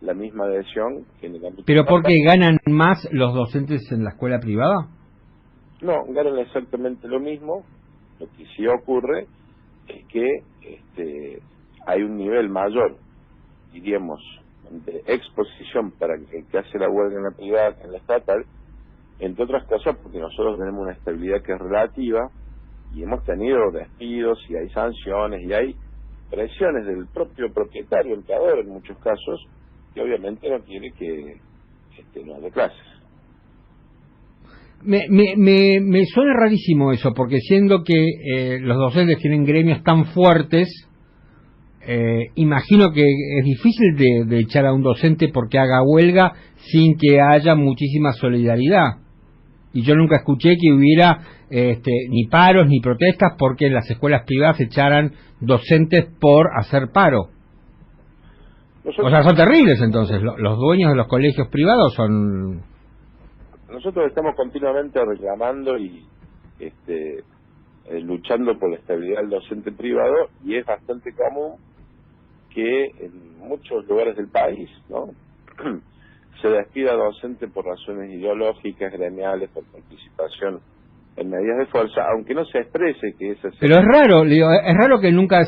la misma adhesión que en el ámbito... ¿Pero por qué ganan más los docentes en la escuela privada? No, ganan exactamente lo mismo. Lo que sí ocurre es que hay un nivel mayor, diríamos, de exposición para el que hace la huelga en la privada que en la estatal, entre otras cosas porque nosotros tenemos una estabilidad que es relativa y hemos tenido despidos y hay sanciones y hay presiones del propio propietario, empleador en muchos casos, que obviamente no quiere que no haya clases. Me suena rarísimo eso, porque siendo que los docentes tienen gremios tan fuertes, imagino que es difícil de echar a un docente porque haga huelga sin que haya muchísima solidaridad. Y yo nunca escuché que hubiera ni paros ni protestas porque en las escuelas privadas echaran docentes por hacer paro. O sea, son terribles entonces. Los dueños de los colegios privados son... Nosotros estamos continuamente reclamando y luchando por la estabilidad del docente privado, y es bastante común que en muchos lugares del país, ¿no?, se despida a docente por razones ideológicas, gremiales, por participación en medidas de fuerza, aunque no se exprese que es así. Pero es raro, es raro que nunca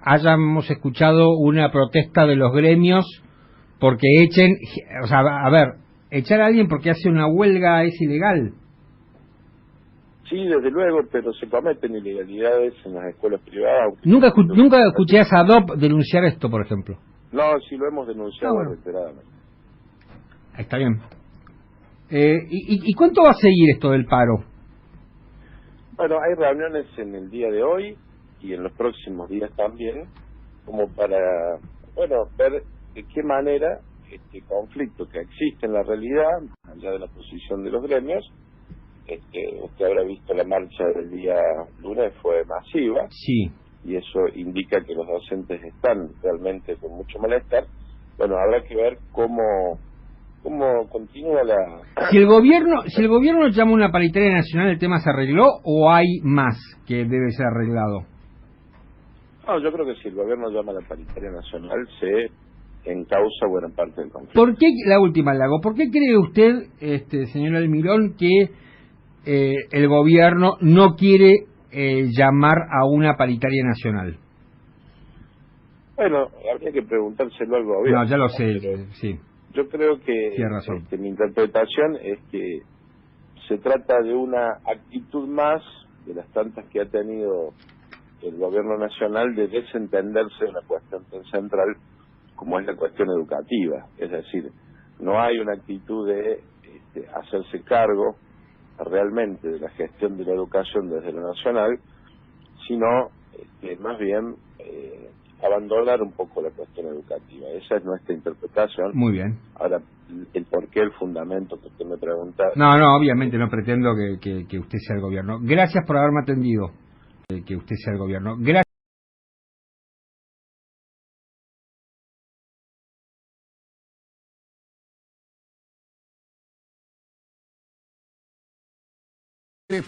hayamos escuchado una protesta de los gremios porque echen, o sea, a ver, echar a alguien porque hace una huelga es ilegal. Sí, desde luego, pero se cometen ilegalidades en las escuelas privadas. Nunca escuché a SADOP denunciar esto, por ejemplo. No, sí lo hemos denunciado reiteradamente. Está bien. ¿Y cuánto va a seguir esto del paro? Bueno, hay reuniones en el día de hoy y en los próximos días también, como para, ver de qué manera este conflicto que existe en la realidad, allá de la posición de los gremios, usted habrá visto la marcha del día lunes, fue masiva. Sí. Y eso indica que los docentes están realmente con mucho malestar. Bueno, habrá que ver cómo continúa la... Si el gobierno llama una paritaria nacional, ¿el tema se arregló o hay más que debe ser arreglado? No, yo creo que si el gobierno llama a la paritaria nacional se encausa buena parte del conflicto. ¿Por qué, la última la hago, por qué cree usted, señor Almirón, que el gobierno no quiere llamar a una paritaria nacional? Bueno, habría que preguntárselo al gobierno. No, ya lo sé, sí. Yo creo que mi interpretación es que se trata de una actitud más de las tantas que ha tenido el gobierno nacional de desentenderse de una cuestión tan central como es la cuestión educativa. Es decir, no hay una actitud de hacerse cargo realmente de la gestión de la educación desde lo nacional, sino más bien abandonar un poco la cuestión educativa. Esa es nuestra interpretación. Muy bien. Ahora, el porqué, el fundamento que usted me pregunta... No, obviamente no pretendo que usted sea el gobierno. Gracias por haberme atendido. Que usted sea el gobierno. Gracias.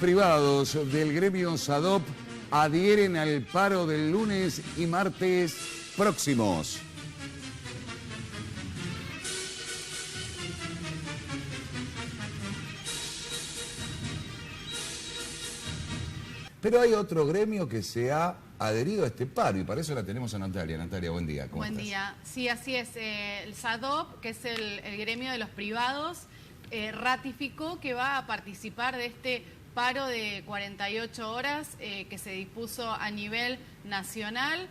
Privados del gremio SADOP adhieren al paro del lunes y martes próximos. Pero hay otro gremio que se ha adherido a este paro y para eso la tenemos a Natalia. Natalia, buen día. ¿Cómo estás? Día. Sí, así es. El SADOP, que es el gremio de los privados, ratificó que va a participar de este paro de 48 horas que se dispuso a nivel nacional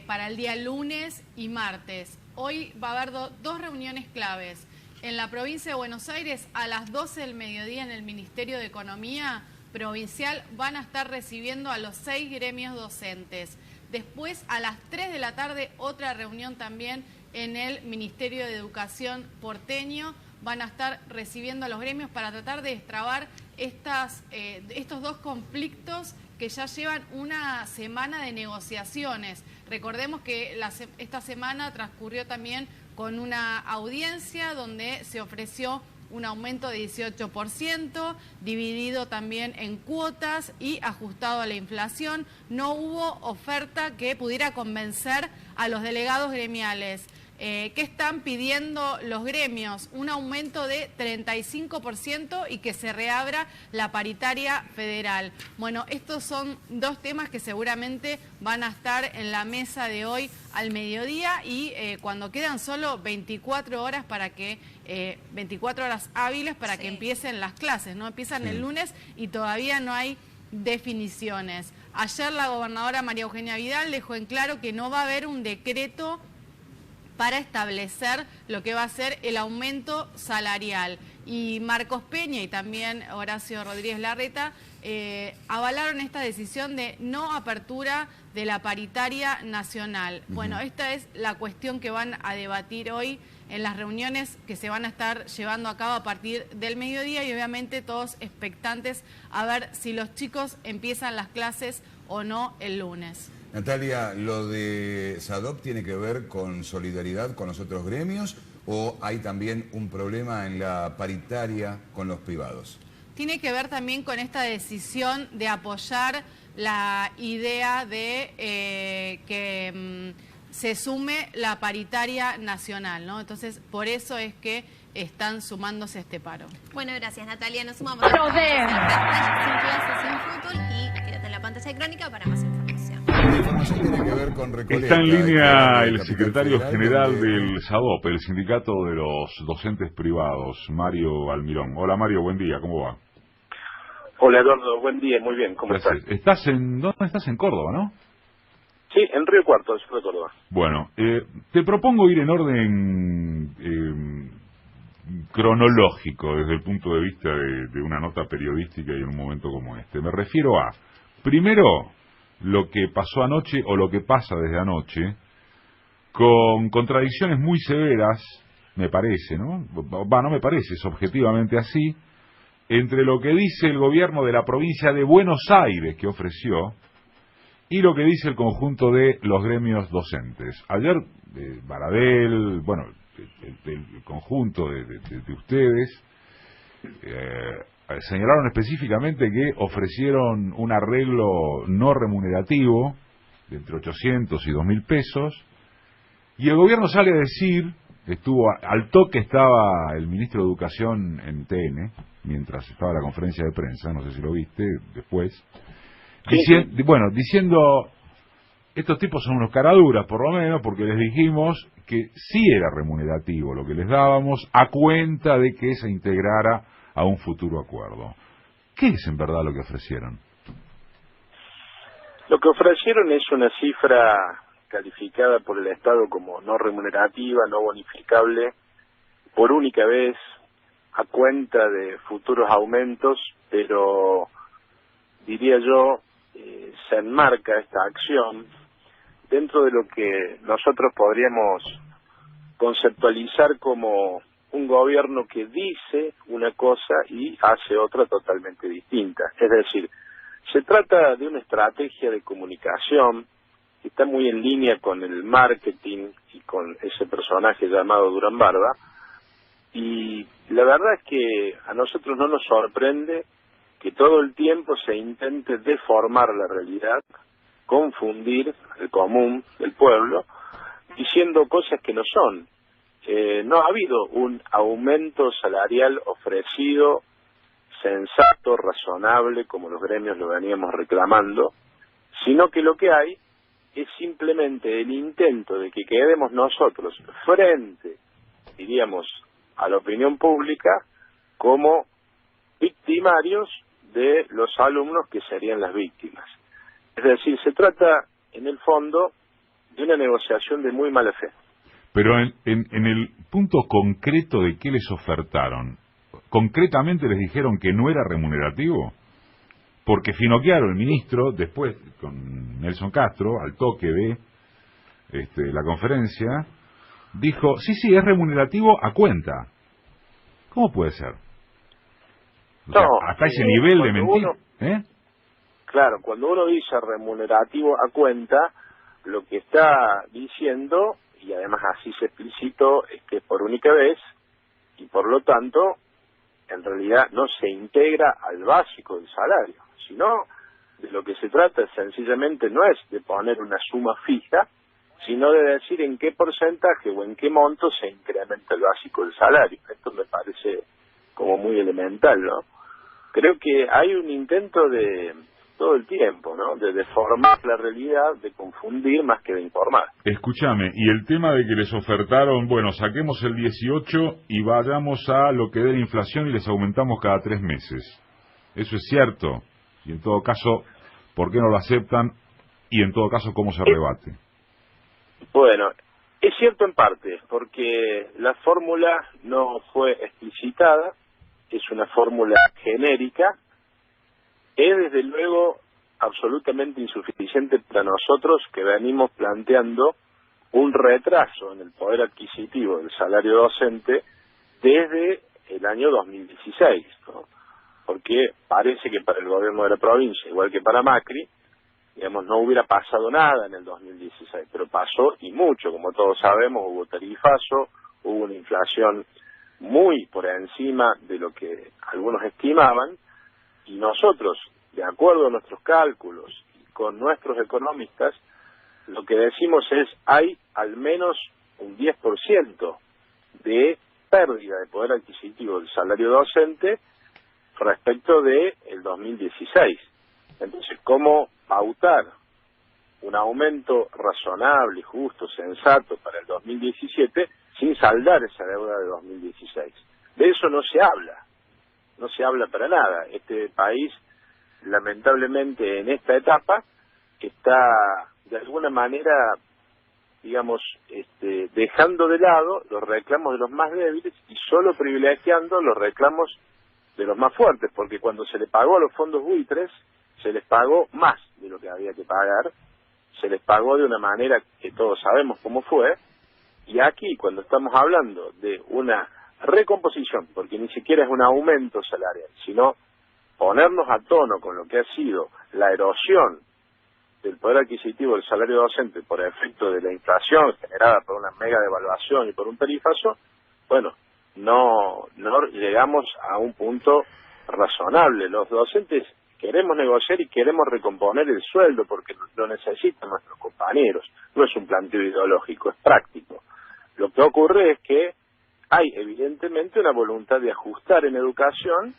para el día lunes y martes. Hoy va a haber dos reuniones claves. En la provincia de Buenos Aires, a las 12 del mediodía en el Ministerio de Economía Provincial van a estar recibiendo a los 6 gremios docentes. Después, a las 3 de la tarde, otra reunión también en el Ministerio de Educación porteño. Van a estar recibiendo a los gremios para tratar de destrabar estos dos conflictos que ya llevan una semana de negociaciones. Recordemos que esta semana transcurrió también con una audiencia donde se ofreció un aumento de 18%, dividido también en cuotas y ajustado a la inflación. No hubo oferta que pudiera convencer a los delegados gremiales. ¿Qué están pidiendo los gremios? Un aumento de 35% y que se reabra la paritaria federal. Bueno, estos son dos temas que seguramente van a estar en la mesa de hoy al mediodía y cuando quedan solo 24 horas para que 24 horas hábiles para que empiecen las clases, ¿no? Empiezan el lunes y todavía no hay definiciones. Ayer la gobernadora María Eugenia Vidal dejó en claro que no va a haber un decreto para establecer lo que va a ser el aumento salarial. Y Marcos Peña y también Horacio Rodríguez Larreta avalaron esta decisión de no apertura de la paritaria nacional. Bueno, esta es la cuestión que van a debatir hoy en las reuniones que se van a estar llevando a cabo a partir del mediodía y obviamente todos expectantes a ver si los chicos empiezan las clases o no el lunes. Natalia, ¿lo de SADOP tiene que ver con solidaridad con los otros gremios o hay también un problema en la paritaria con los privados? Tiene que ver también con esta decisión de apoyar la idea de que se sume la paritaria nacional, ¿no? Entonces, por eso es que están sumándose a este paro. Bueno, gracias, Natalia. Nos sumamos a sin clases, sin fútbol y quédate en la pantalla de Crónica para más información. La información tiene que ver con Recoleta. Está en línea el secretario general del SADOP, el sindicato de los docentes privados, Mario Almirón. Hola Mario, buen día, ¿cómo va? Hola Eduardo, buen día, muy bien, ¿cómo estás? ¿Dónde estás? En Córdoba, ¿no? Sí, en Río Cuarto, sur de Córdoba. Bueno, te propongo ir en orden cronológico desde el punto de vista de una nota periodística y en un momento como este. Me refiero a, primero, lo que pasó anoche o lo que pasa desde anoche, con contradicciones muy severas, me parece, ¿no? No me parece, es objetivamente así, entre lo que dice el gobierno de la provincia de Buenos Aires que ofreció y lo que dice el conjunto de los gremios docentes. Ayer, Baradel, bueno, el conjunto de ustedes, señalaron específicamente que ofrecieron un arreglo no remunerativo de entre 800 y 2.000 pesos, y el gobierno sale a decir, al toque estaba el ministro de Educación en TN, mientras estaba la conferencia de prensa, no sé si lo viste después, diciendo, estos tipos son unos caraduras, por lo menos, porque les dijimos que sí era remunerativo lo que les dábamos, a cuenta de que se integrara a un futuro acuerdo. ¿Qué es en verdad lo que ofrecieron? Lo que ofrecieron es una cifra calificada por el Estado como no remunerativa, no bonificable, por única vez, a cuenta de futuros aumentos, pero diría yo, se enmarca esta acción dentro de lo que nosotros podríamos conceptualizar como un gobierno que dice una cosa y hace otra totalmente distinta. Es decir, se trata de una estrategia de comunicación que está muy en línea con el marketing y con ese personaje llamado Durán Barba, y la verdad es que a nosotros no nos sorprende que todo el tiempo se intente deformar la realidad, confundir el común del pueblo, diciendo cosas que no son. No ha habido un aumento salarial ofrecido sensato, razonable, como los gremios lo veníamos reclamando, sino que lo que hay es simplemente el intento de que quedemos nosotros frente, diríamos, a la opinión pública como victimarios de los alumnos que serían las víctimas. Es decir, se trata, en el fondo, de una negociación de muy mala fe. Pero en el punto concreto de qué les ofertaron, ¿concretamente les dijeron que no era remunerativo? Porque Finocchiaro, el ministro, después, con Nelson Castro, al toque de la conferencia, dijo, sí, es remunerativo a cuenta. ¿Cómo puede ser? O sea, hasta ese nivel de mentira. Claro, cuando uno dice remunerativo a cuenta, lo que está diciendo, y además así se explicitó, es que por única vez, y por lo tanto, en realidad no se integra al básico del salario, sino de lo que se trata sencillamente no es de poner una suma fija, sino de decir en qué porcentaje o en qué monto se incrementa el básico del salario. Esto me parece como muy elemental, ¿no? Creo que hay un intento de todo el tiempo, ¿no? De deformar la realidad, de confundir más que de informar. Escúchame, y el tema de que les ofertaron, bueno, saquemos el 18 y vayamos a lo que dé la inflación y les aumentamos cada 3 meses. ¿Eso es cierto? Y en todo caso, ¿por qué no lo aceptan? Y en todo caso, ¿cómo se rebate? Bueno, es cierto en parte, porque la fórmula no fue explicitada, es una fórmula genérica, es desde luego absolutamente insuficiente para nosotros que venimos planteando un retraso en el poder adquisitivo del salario docente desde el año 2016, ¿no? Porque parece que para el gobierno de la provincia, igual que para Macri, digamos, no hubiera pasado nada en el 2016, pero pasó y mucho, como todos sabemos, hubo tarifazo, hubo una inflación muy por encima de lo que algunos estimaban, y nosotros, de acuerdo a nuestros cálculos y con nuestros economistas, lo que decimos es hay al menos un 10% de pérdida de poder adquisitivo del salario docente respecto de el 2016. Entonces, ¿cómo pautar un aumento razonable, justo, sensato para el 2017 sin saldar esa deuda de 2016? De eso no se habla para nada. Este país, lamentablemente, en esta etapa está de alguna manera, digamos, dejando de lado los reclamos de los más débiles y solo privilegiando los reclamos de los más fuertes, porque cuando se le pagó a los fondos buitres, se les pagó más de lo que había que pagar, se les pagó de una manera que todos sabemos cómo fue, y aquí cuando estamos hablando de una recomposición, porque ni siquiera es un aumento salarial, sino ponernos a tono con lo que ha sido la erosión del poder adquisitivo del salario docente por efecto de la inflación generada por una mega devaluación y por un tarifazo, bueno, no llegamos a un punto razonable. Los docentes queremos negociar y queremos recomponer el sueldo porque lo necesitan nuestros compañeros. No es un planteo ideológico, es práctico. Lo que ocurre es que hay evidentemente una voluntad de ajustar en educación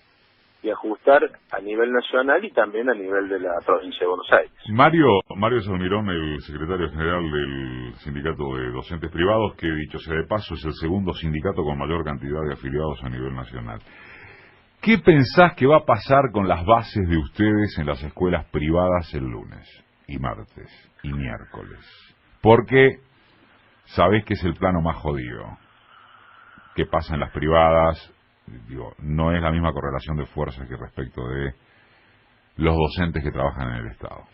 y ajustar a nivel nacional y también a nivel de la provincia de Buenos Aires. Mario Salmirón, el secretario general del Sindicato de Docentes Privados, que dicho sea de paso es el segundo sindicato con mayor cantidad de afiliados a nivel nacional. ¿Qué pensás que va a pasar con las bases de ustedes en las escuelas privadas el lunes y martes y miércoles? Porque sabés que es el plano más jodido. ¿Qué pasa en las privadas? Digo, no es la misma correlación de fuerzas que respecto de los docentes que trabajan en el Estado.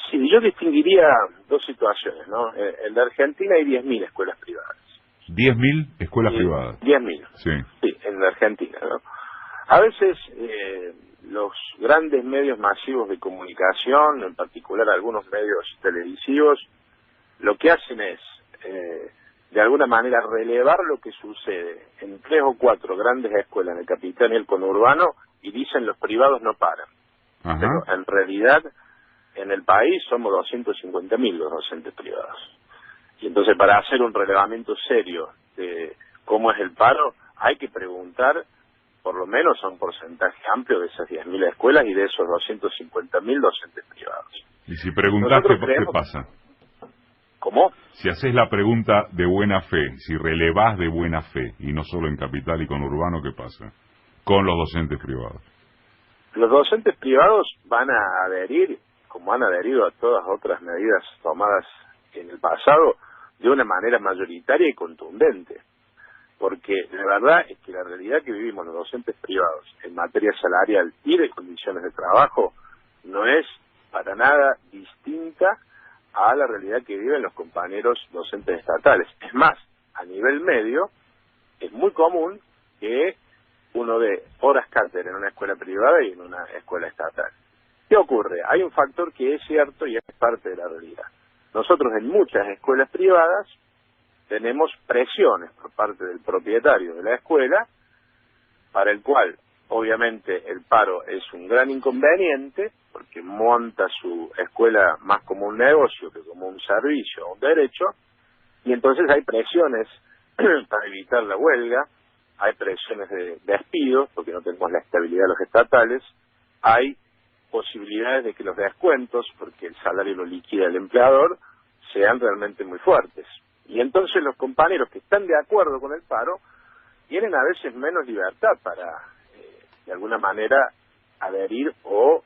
Sí, yo distinguiría dos situaciones, ¿no? En la Argentina hay 10.000 escuelas privadas. ¿10.000 escuelas privadas? 10.000. Sí, en la Argentina, ¿no? A veces los grandes medios masivos de comunicación, en particular algunos medios televisivos, lo que hacen es de alguna manera relevar lo que sucede en 3 o 4 grandes escuelas en el capital y el conurbano y dicen los privados no paran. Ajá. Pero en realidad en el país somos 250.000 los docentes privados. Y entonces para hacer un relevamiento serio de cómo es el paro hay que preguntar por lo menos a un porcentaje amplio de esas 10.000 escuelas y de esos 250.000 docentes privados. Y si preguntás, ¿qué pasa? ¿Cómo? Si haces la pregunta de buena fe, si relevás de buena fe, y no solo en capital y conurbano, ¿qué pasa con los docentes privados? Los docentes privados van a adherir, como han adherido a todas otras medidas tomadas en el pasado, de una manera mayoritaria y contundente. Porque la verdad es que la realidad que vivimos los docentes privados en materia salarial y de condiciones de trabajo no es para nada distinta a la realidad que viven los compañeros docentes estatales. Es más, a nivel medio, es muy común que uno dé horas cátedra en una escuela privada y en una escuela estatal. ¿Qué ocurre? Hay un factor que es cierto y es parte de la realidad. Nosotros en muchas escuelas privadas tenemos presiones por parte del propietario de la escuela, para el cual obviamente el paro es un gran inconveniente, porque monta su escuela más como un negocio que como un servicio o un derecho, y entonces hay presiones para evitar la huelga, hay presiones de despido, porque no tenemos la estabilidad de los estatales, hay posibilidades de que los descuentos, porque el salario lo liquida el empleador, sean realmente muy fuertes. Y entonces los compañeros que están de acuerdo con el paro tienen a veces menos libertad para, de alguna manera, adherir o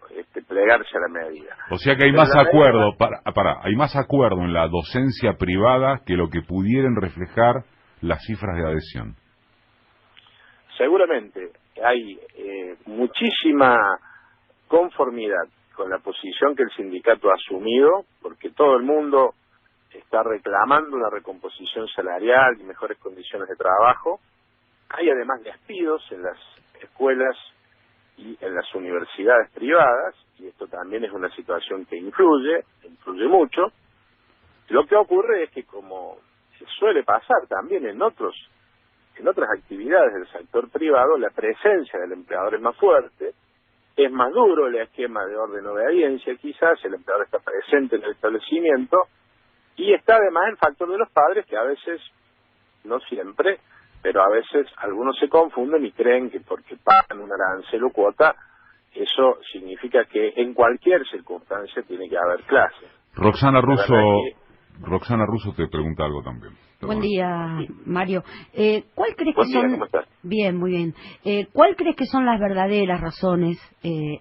plegarse a la medida. O sea que hay más acuerdo, hay más acuerdo en la docencia privada que lo que pudieran reflejar las cifras de adhesión. Seguramente hay muchísima conformidad con la posición que el sindicato ha asumido, porque todo el mundo está reclamando una recomposición salarial y mejores condiciones de trabajo. Hay además despidos en las escuelas y en las universidades privadas, y esto también es una situación que influye mucho. Lo que ocurre es que, como se suele pasar también en otras actividades del sector privado, la presencia del empleador es más fuerte, es más duro el esquema de orden de obediencia, quizás el empleador está presente en el establecimiento, y está además el factor de los padres, que a veces, no siempre, pero a veces algunos se confunden y creen que porque pagan un arancel o cuota, eso significa que en cualquier circunstancia tiene que haber clase. Roxana Russo te pregunta algo también. Buen día, Mario. ¿Cuál crees Buen que día, son? ¿cómo estás? Bien, muy bien. ¿Cuál crees que son las verdaderas razones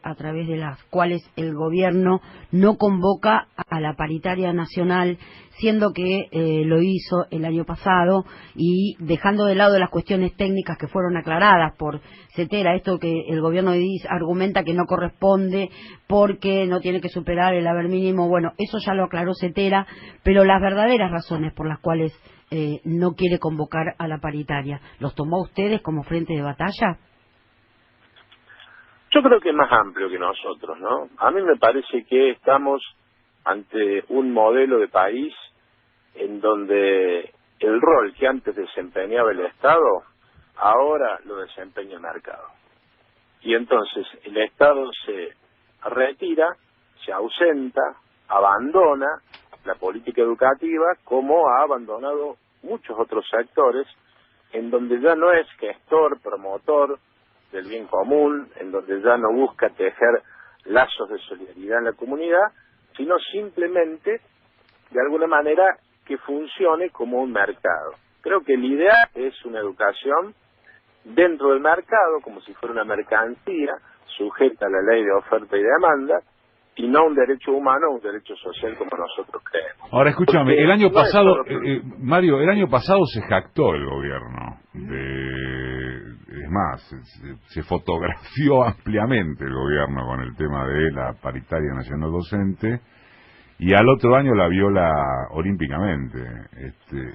a través de las cuales el gobierno no convoca a la paritaria nacional, siendo que lo hizo el año pasado y dejando de lado las cuestiones técnicas que fueron aclaradas por Cetera, esto que el gobierno argumenta que no corresponde porque no tiene que superar el haber mínimo? Bueno, eso ya lo aclaró Cetera, pero las verdaderas razones por las cuales no quiere convocar a la paritaria, ¿los tomó ustedes como frente de batalla? Yo creo que es más amplio que nosotros, ¿no? A mí me parece que estamos ante un modelo de país en donde el rol que antes desempeñaba el Estado, ahora lo desempeña el mercado. Y entonces el Estado se retira, se ausenta, abandona la política educativa, como ha abandonado muchos otros sectores, en donde ya no es gestor, promotor del bien común, en donde ya no busca tejer lazos de solidaridad en la comunidad, sino simplemente, de alguna manera, que funcione como un mercado. Creo que la idea es una educación dentro del mercado, como si fuera una mercancía, sujeta a la ley de oferta y demanda, y no un derecho humano o un derecho social como nosotros creemos. Ahora escúchame, Porque el año no es pasado, solo Mario, el año pasado se jactó el gobierno es más, se fotografió ampliamente el gobierno con el tema de la paritaria nacional docente, y al otro año la viola olímpicamente.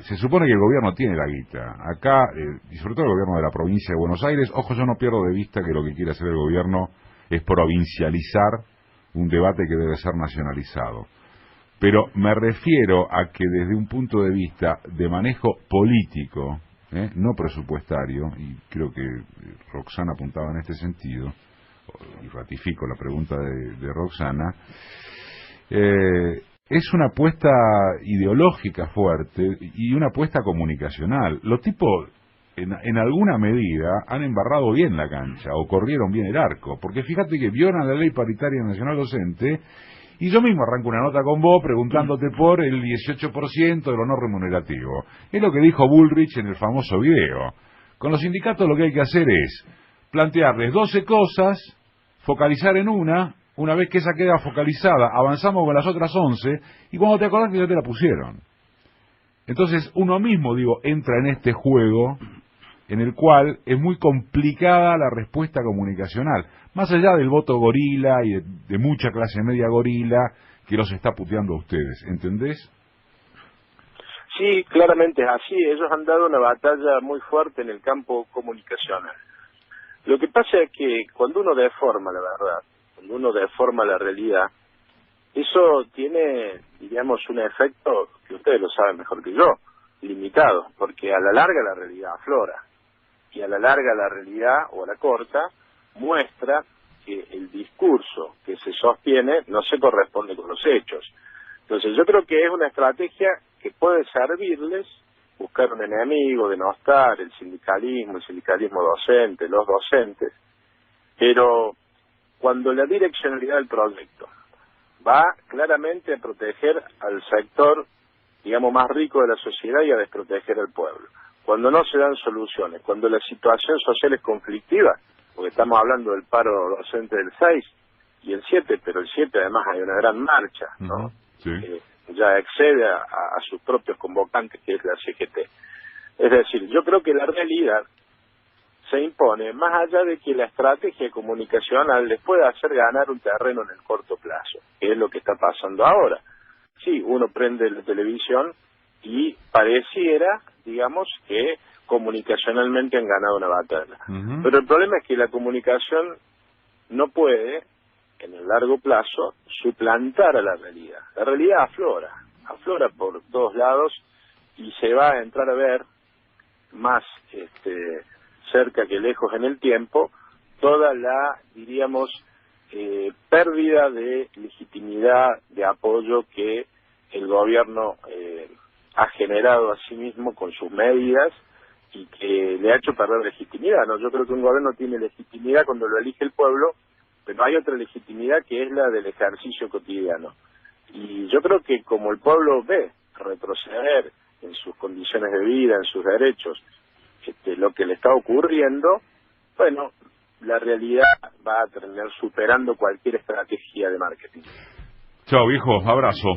Se supone que el gobierno tiene la guita. Acá, y sobre todo el gobierno de la provincia de Buenos Aires, ojo, yo no pierdo de vista que lo que quiere hacer el gobierno es provincializar un debate que debe ser nacionalizado. Pero me refiero a que desde un punto de vista de manejo político, no presupuestario, y creo que Roxana apuntaba en este sentido, y ratifico la pregunta de Roxana, es una apuesta ideológica fuerte y una apuesta comunicacional. Los tipos, en alguna medida, han embarrado bien la cancha o corrieron bien el arco, porque fíjate que violan la ley paritaria nacional docente, y yo mismo arranco una nota con vos preguntándote por el 18% de lo no remunerativo. Es lo que dijo Bullrich en el famoso video. Con los sindicatos lo que hay que hacer es plantearles 12 cosas, focalizar en una vez que esa queda focalizada, avanzamos con las otras 11, y cuando te acordás ya te la pusieron. Entonces uno mismo, entra en este juego en el cual es muy complicada la respuesta comunicacional, más allá del voto gorila y de mucha clase media gorila que los está puteando a ustedes, ¿entendés? Sí, claramente es así. Ellos han dado una batalla muy fuerte en el campo comunicacional. Lo que pasa es que cuando uno deforma la verdad, cuando uno deforma la realidad, eso tiene, diríamos, un efecto que ustedes lo saben mejor que yo, limitado, porque a la larga la realidad aflora, y a la larga la realidad, o a la corta, muestra que el discurso que se sostiene no se corresponde con los hechos. Entonces yo creo que es una estrategia que puede servirles, buscar un enemigo, denostar el sindicalismo docente, los docentes, pero cuando la direccionalidad del proyecto va claramente a proteger al sector, digamos, más rico de la sociedad y a desproteger al pueblo, cuando no se dan soluciones, cuando la situación social es conflictiva, porque estamos hablando del paro docente del 6 y el 7, pero el 7 además hay una gran marcha, ¿no? Sí. Ya excede a sus propios convocantes, que es la CGT. Es decir, yo creo que la realidad se impone, más allá de que la estrategia comunicacional les pueda hacer ganar un terreno en el corto plazo, que es lo que está pasando ahora. Sí, uno prende la televisión y pareciera, digamos, que comunicacionalmente han ganado una batalla. Pero el problema es que la comunicación no puede, en el largo plazo, suplantar a la realidad. La realidad aflora por todos lados y se va a entrar a ver más cerca que lejos en el tiempo toda la, diríamos, pérdida de legitimidad, de apoyo que el gobierno ha generado a sí mismo con sus medidas y que le ha hecho perder legitimidad, ¿no? Yo creo que un gobierno tiene legitimidad cuando lo elige el pueblo, pero hay otra legitimidad que es la del ejercicio cotidiano. Y yo creo que como el pueblo ve retroceder en sus condiciones de vida, en sus derechos, lo que le está ocurriendo, bueno, la realidad va a terminar superando cualquier estrategia de marketing. Chao, viejo, abrazo.